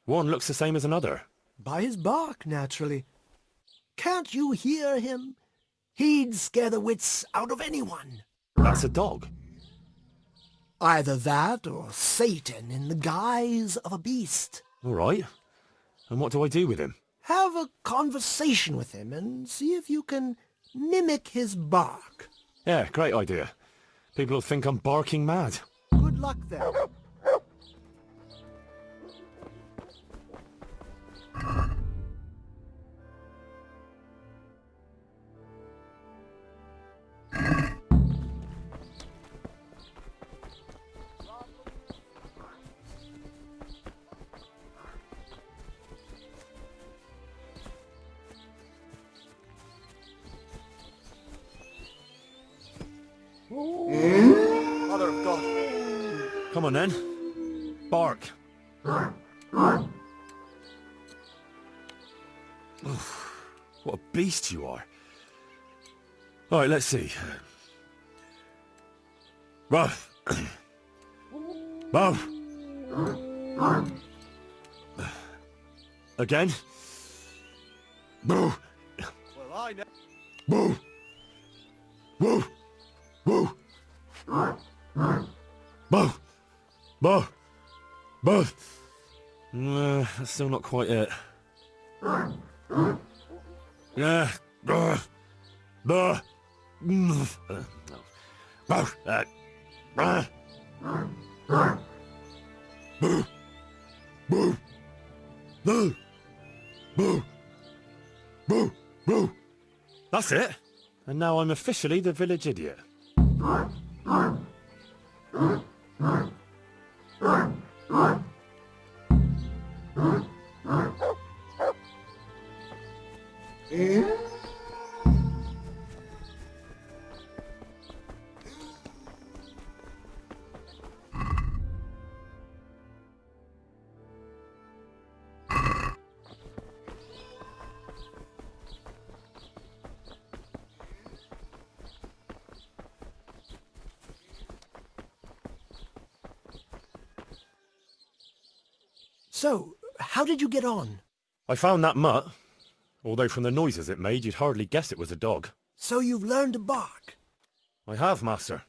One looks the same as another. By his bark, naturally. Can't you hear him? He'd scare the wits out of anyone. That's a dog. Either that or Satan in the guise of a beast. All right. And what do I do with him? Have a conversation with him and see if you can mimic his bark. Yeah, great idea. People will think I'm barking mad. Good luck then. Mother of God. Come on then. Bark. Oof, what a beast you are. All right, let's see. Ruff. Ruff. Again. Boo. Well, I know. Boo. Boo. Boo. Boo. Boo. Boo. That's still not quite it. Yeah. Boo. Boo. Boo. Boo. Boo. Boo. Boo. Boo. Boo. Boo. That's it. And now I'm officially the village idiot. So, how did you get on? I found that mutt. Although from the noises it made, you'd hardly guess it was a dog. So you've learned to bark. I have, Master.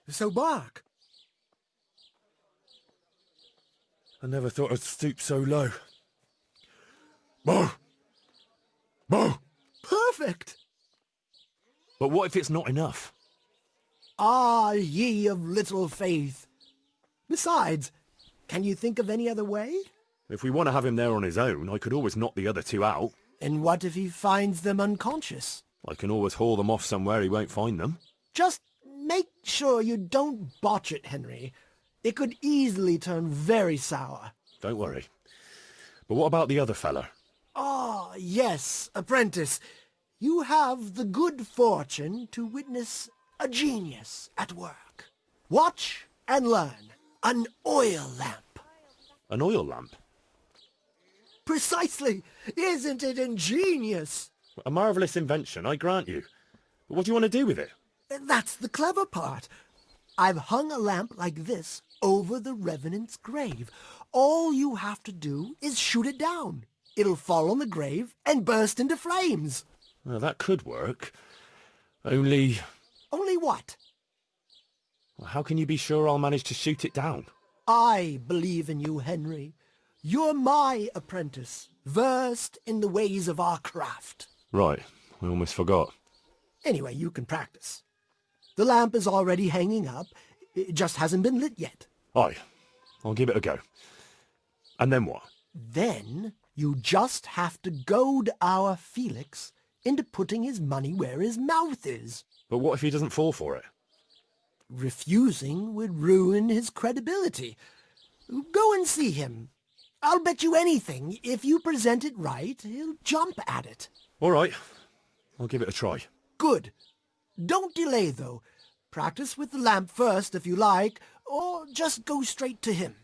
So bark. I never thought I'd stoop so low. Bo! Bo! Perfect! But what if it's not enough? Ah, ye of little faith. Besides, can you think of any other way? If we want to have him there on his own, I could always knock the other two out. And what if he finds them unconscious? I can always haul them off somewhere he won't find them. Just make sure you don't botch it, Henry. It could easily turn very sour. Don't worry. But what about the other fella? Ah, yes, apprentice. You have the good fortune to witness a genius at work. Watch and learn. An oil lamp. An oil lamp? Precisely. Isn't it ingenious? A marvellous invention, I grant you. But what do you want to do with it? That's the clever part. I've hung a lamp like this over the Revenant's grave. All you have to do is shoot it down. It'll fall on the grave and burst into flames. Well, that could work. Only... Only what? How can you be sure I'll manage to shoot it down? I believe in you, Henry. You're my apprentice, versed in the ways of our craft. Right, I almost forgot. Anyway, you can practice. The lamp is already hanging up. It just hasn't been lit yet. Aye, I'll give it a go. And then what? Then you just have to goad our Felix into putting his money where his mouth is. But what if he doesn't fall for it? Refusing would ruin his credibility. Go and see him. I'll bet you anything, if you present it right, he'll jump at it. All right, I'll give it a try. Good. Don't delay, though. Practice with the lamp first, if you like, or just go straight to him.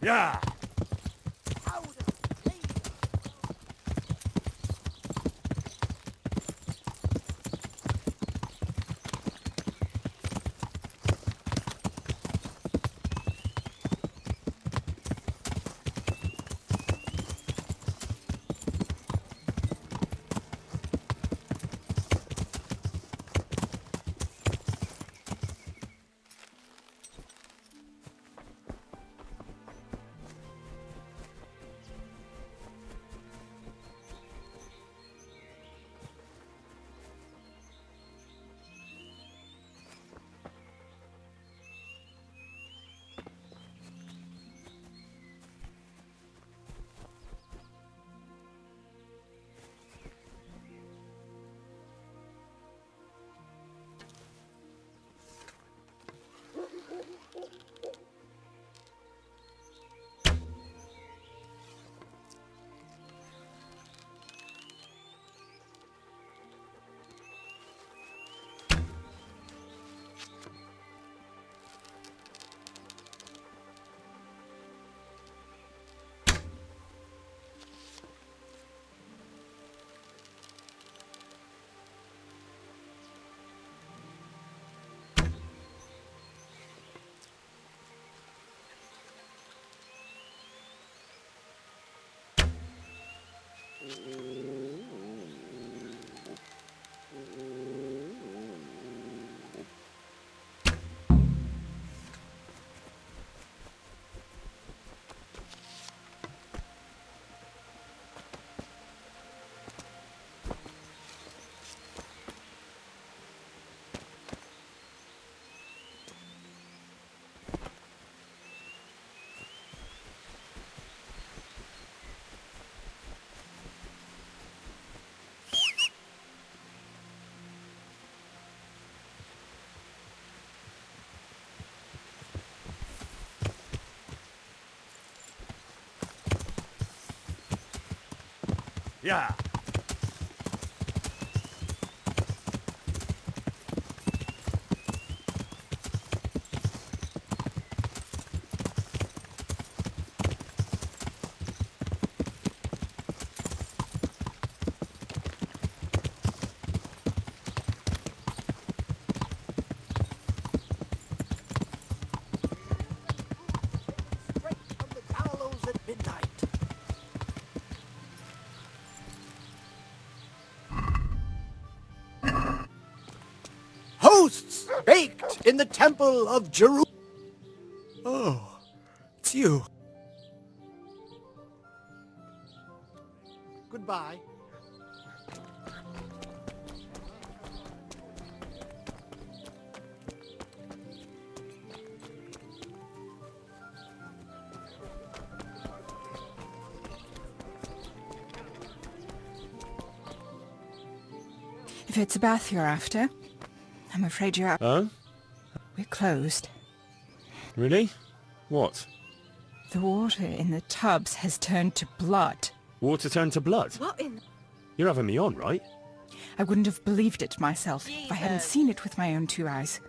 Yeah! Yeah! baked in the temple of Jerusalem. Oh, it's you. Goodbye. If it's a bath you're after, I'm afraid you're out. Huh? We're closed. Really? What? The water in the tubs has turned to blood. Water turned to blood? What in... You're having me on, right? I wouldn't have believed it myself if I hadn't seen it with my own two eyes.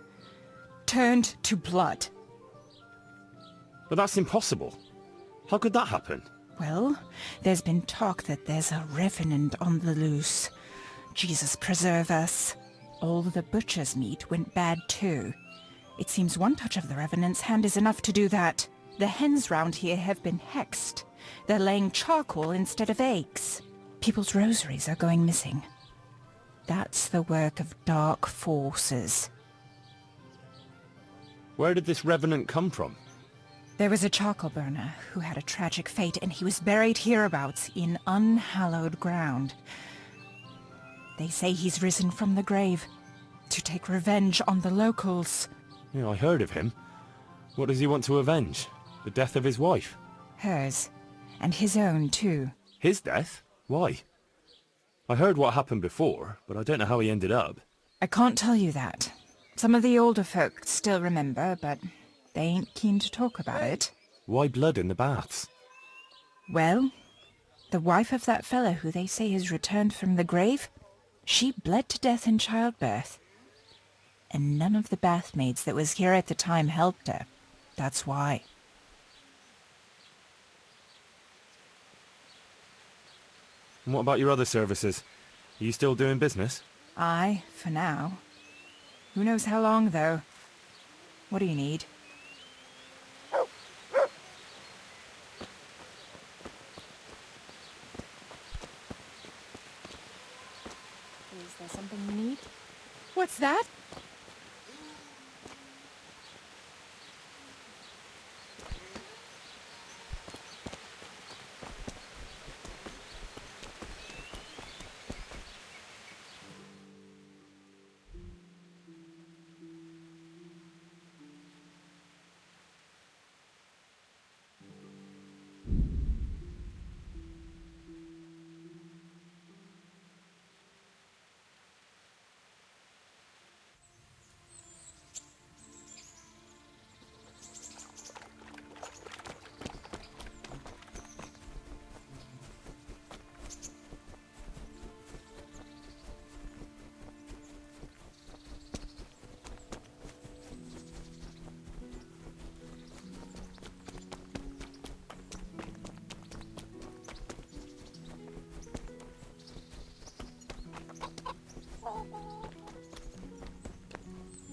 Turned to blood. But that's impossible. How could that happen? Well, there's been talk that there's a revenant on the loose. Jesus preserve us. All the butcher's meat went bad too. It seems one touch of the revenant's hand is enough to do that. The hens round here have been hexed. They're laying charcoal instead of eggs. People's rosaries are going missing. That's the work of dark forces. Where did this revenant come from? There was a charcoal burner who had a tragic fate, and he was buried hereabouts in unhallowed ground. They say he's risen from the grave to take revenge on the locals. Yeah, I heard of him. What does he want to avenge? The death of his wife? Hers. And his own, too. His death? Why? I heard what happened before, but I don't know how he ended up. I can't tell you that. Some of the older folk still remember, but they ain't keen to talk about it. Why blood in the baths? Well, the wife of that fellow who they say has returned from the grave, she bled to death in childbirth. And none of the bathmaids that was here at the time helped her. That's why. And what about your other services? Are you still doing business? Aye, for now. Who knows how long, though? What do you need? Is there something you need? What's that?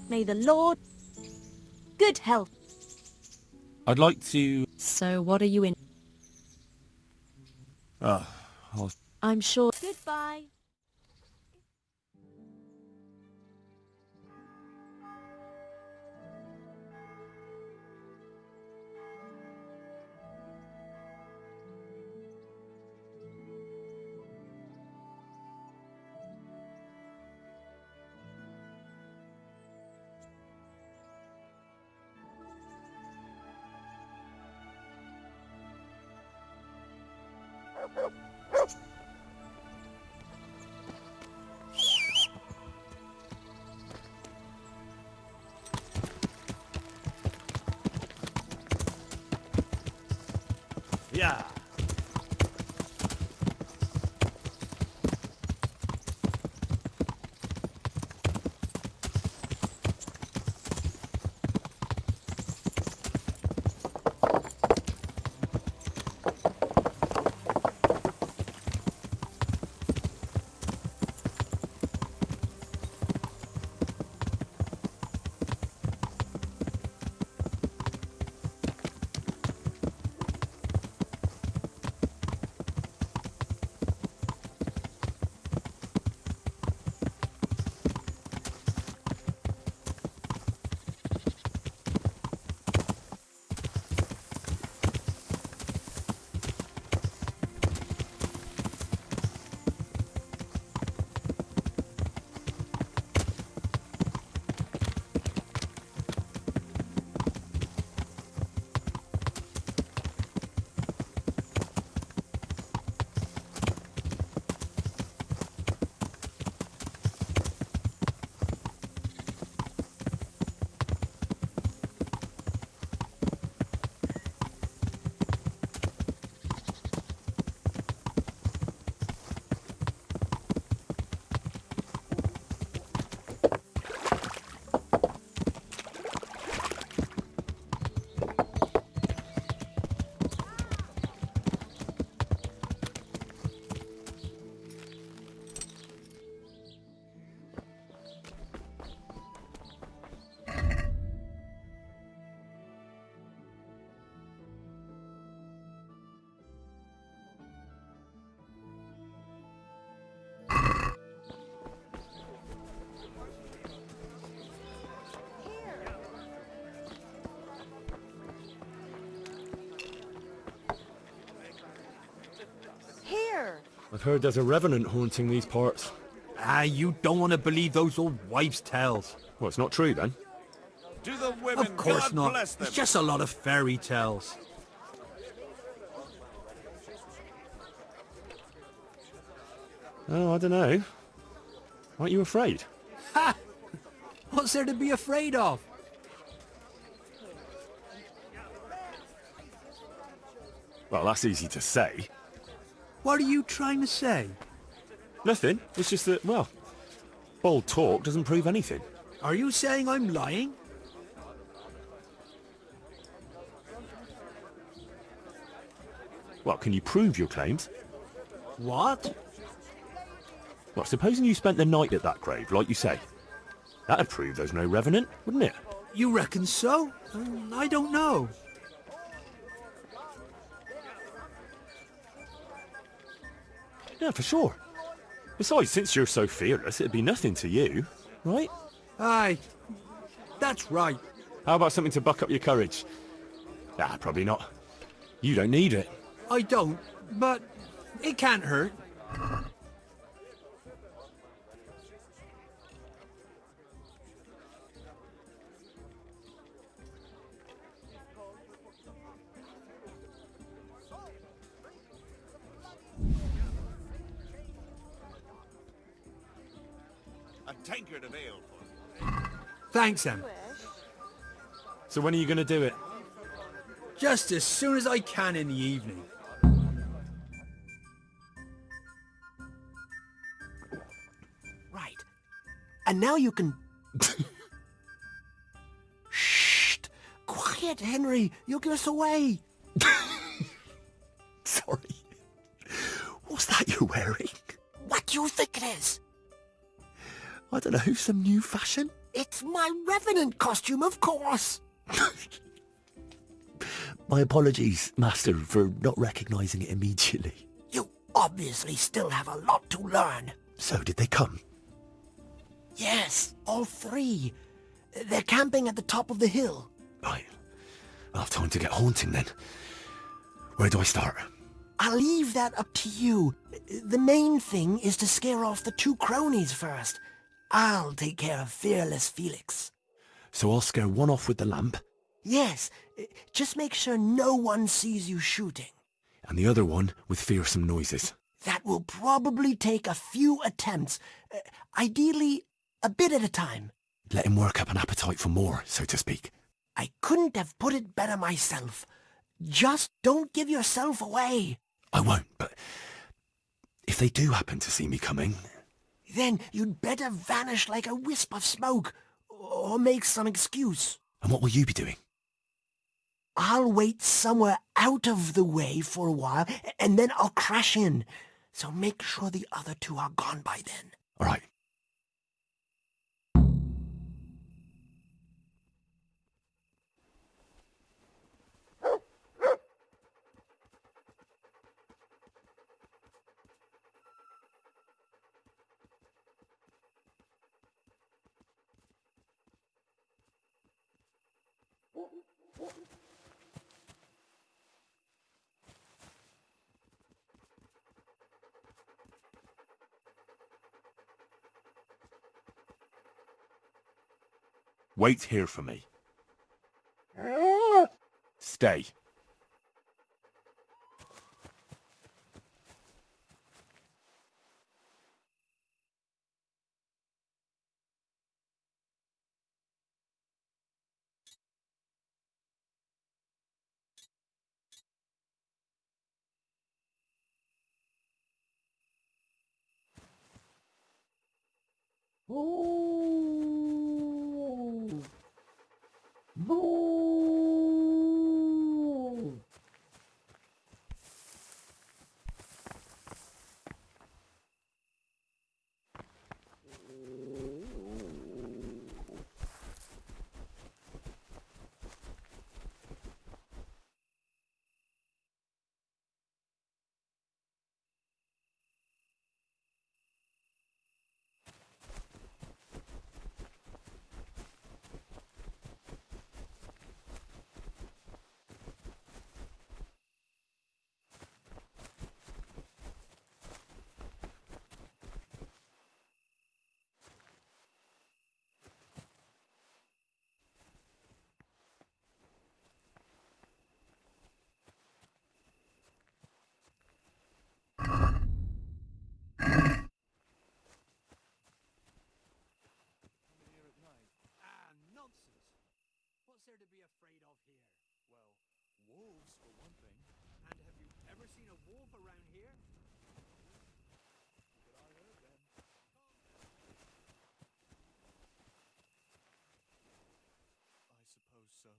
May the Lord... Good health. I'd like to... So what are you in? I'm sure... Goodbye. I've heard there's a revenant haunting these parts. Ah, you don't want to believe those old wives' tales. Well, it's not true then. To the women, Of course God not. bless them. It's just a lot of fairy tales. Oh, I don't know. Aren't you afraid? Ha! What's there to be afraid of? Well, that's easy to say. What are you trying to say? Nothing. It's just that, well, bold talk doesn't prove anything. Are you saying I'm lying? Well, can you prove your claims? What? Well, supposing you spent the night at that grave, like you say. That'd prove there's no revenant, wouldn't it? You reckon so? I don't know. Yeah, for sure. Besides, since you're so fearless, it'd be nothing to you, right? Aye, that's right. How about something to buck up your courage? Ah, probably not. You don't need it. I don't, but it can't hurt. A tankard of ale for Thanks, Em. So when are you going to do it? Just as soon as I can in the evening. Right. And now you can... Shh! Quiet, Henry. You'll give us away. Sorry. What's that you're wearing? What do you think it is? I don't know, some new fashion? It's my Revenant costume, of course. My apologies, Master, for not recognising it immediately. You obviously still have a lot to learn. So, did they come? Yes, all three. They're camping at the top of the hill. Right. I'll have time to get haunting then. Where do I start? I'll leave that up to you. The main thing is to scare off the two cronies first. I'll take care of fearless Felix. So I'll scare one off with the lamp, Yes, just make sure no one sees you shooting. and the other one with fearsome noises. That will probably take a few attempts. Ideally, a bit at a time. Let him work up an appetite for more, so to speak. I couldn't have put it better myself. Just don't give yourself away. I won't, but if they do happen to see me coming... Then you'd better vanish like a wisp of smoke, or make some excuse. And what will you be doing? I'll wait somewhere out of the way for a while, and then I'll crash in. So make sure the other two are gone by then. All right. Wait here for me. Stay. be afraid of here? Well, wolves for one thing. And have you ever seen a wolf around here? But I heard them. I suppose so.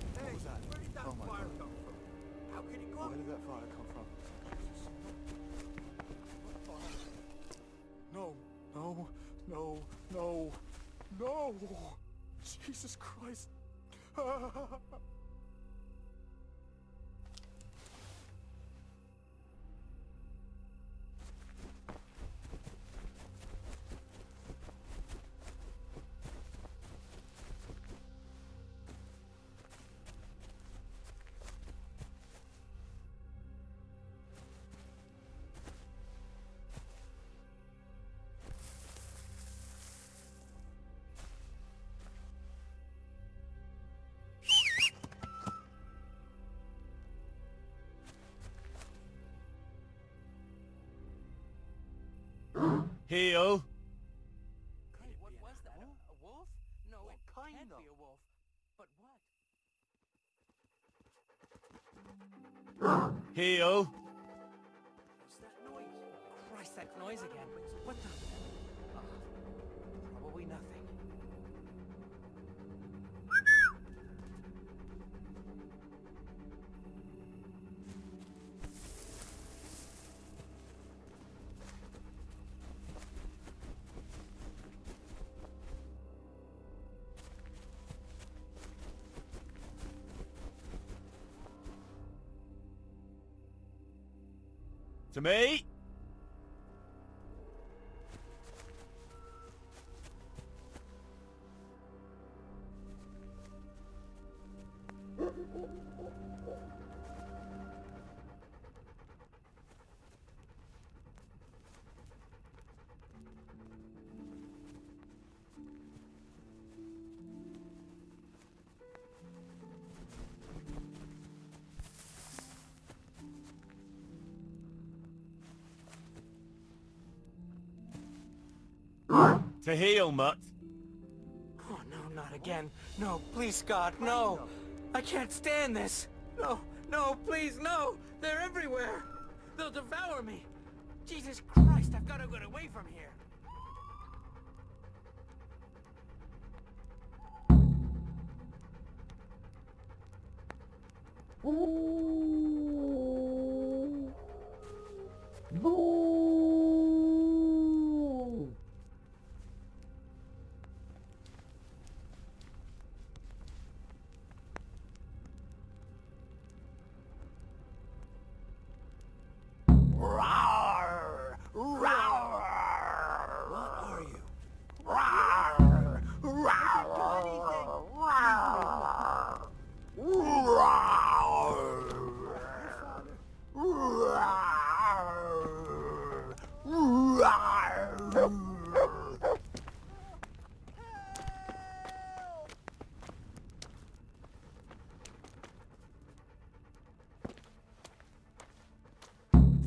Well then, get a grip on yourself. Where did that fire come from? No, no, no, no, no! Jesus Christ! Heel. What was that? A wolf? No, it can't be a wolf. But what? Heel. What's that noise? Christ, that noise again. What the? Probably nothing. To me. To heel, mutt. Oh, no, not again. No, please, God, no. I can't stand this. No, no, please, no. They're everywhere. They'll devour me. Jesus Christ, I've got to get away from here.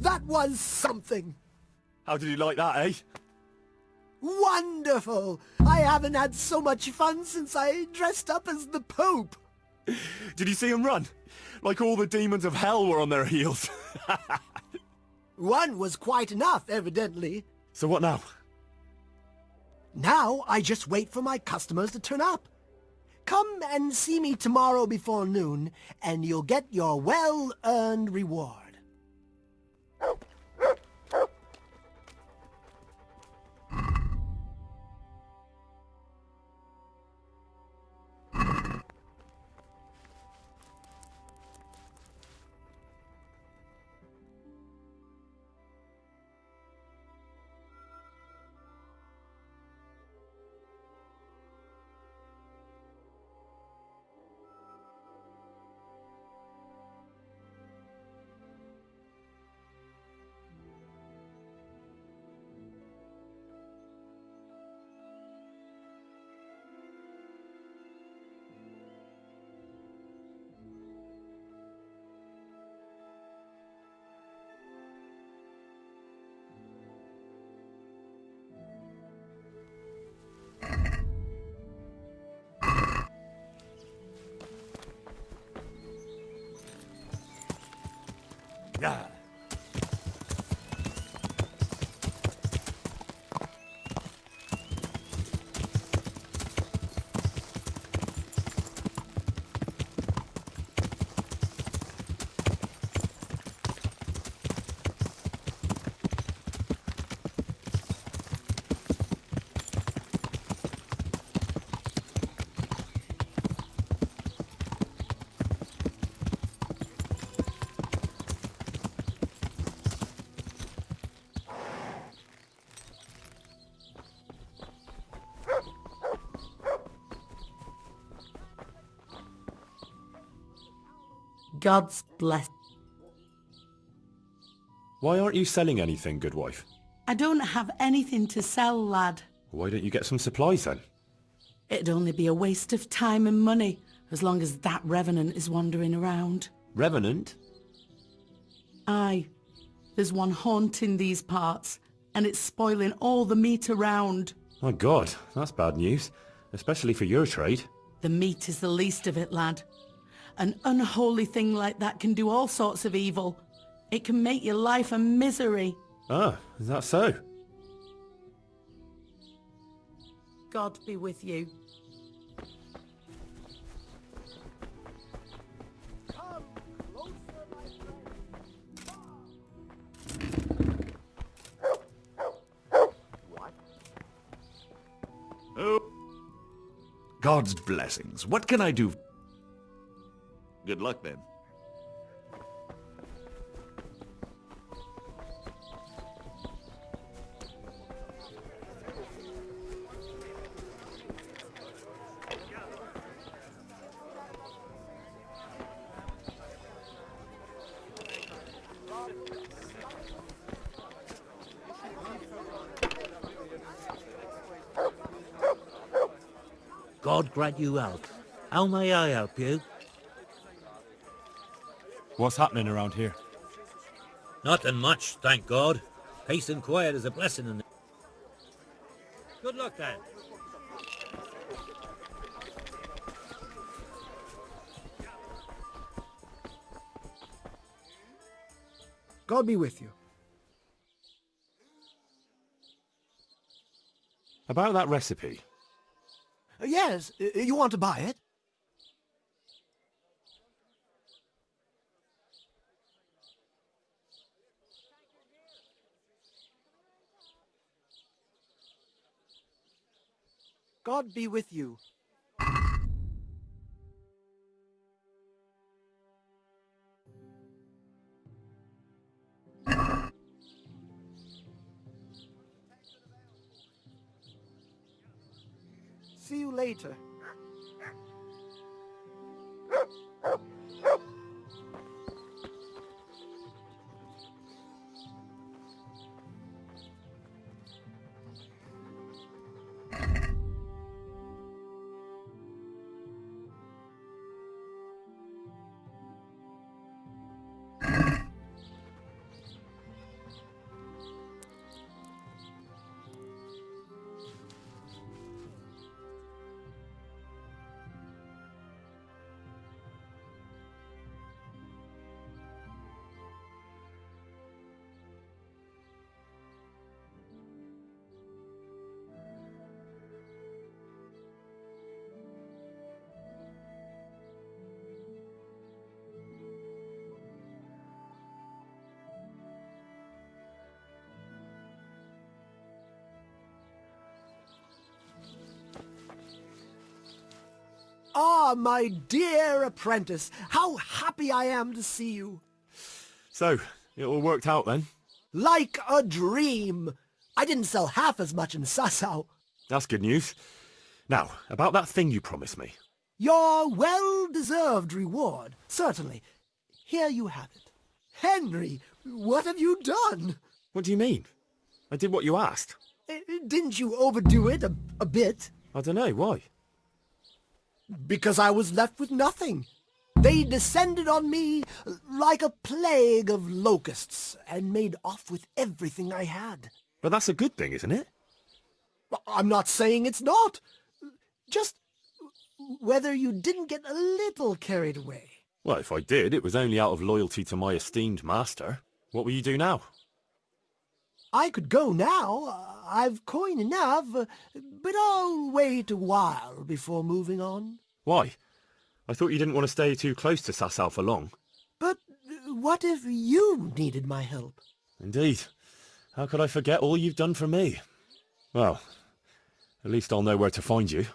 That was something! How did you like that, eh? Wonderful! I haven't had so much fun since I dressed up as the Pope! Did you see him run? Like all the demons of hell were on their heels. One was quite enough, evidently. So what now? Now I just wait for my customers to turn up. Come and see me tomorrow before noon, and you'll get your well-earned reward. God's bless. Why aren't you selling anything, good wife? I don't have anything to sell, lad. Why don't you get some supplies then? It'd only be a waste of time and money, as long as that revenant is wandering around. Revenant? Aye. There's one haunting these parts, and it's spoiling all the meat around. My God, that's bad news. Especially for your trade. The meat is the least of it, lad. An unholy thing like that can do all sorts of evil. It can make your life a misery. Ah, is that so? God be with you. Oh. God's blessings. What can I do? Good luck, then. God grant you health. How may I help you? What's happening around here? Nothing much, thank God. Peace and quiet is a blessing in it. Good luck then. God be with you. About that recipe. Yes, you want to buy it? God be with you. See you later. Ah, my dear apprentice, how happy I am to see you. So, it all worked out then? Like a dream. I didn't sell half as much in Sasau. That's good news. Now, about that thing you promised me. Your well-deserved reward, certainly. Here you have it. Henry, what have you done? What do you mean? I did what you asked. Didn't you overdo it a bit? I don't know, why? Because I was left with nothing. They descended on me like a plague of locusts and made off with everything I had. But that's a good thing, isn't it? I'm not saying it's not. Just whether you didn't get a little carried away. Well, if I did, it was only out of loyalty to my esteemed master. What will you do now? I could go now. I've coin enough, but I'll wait a while before moving on. Why? I thought you didn't want to stay too close to Sasau for long. But what if you needed my help? Indeed. How could I forget all you've done for me? Well, at least I'll know where to find you.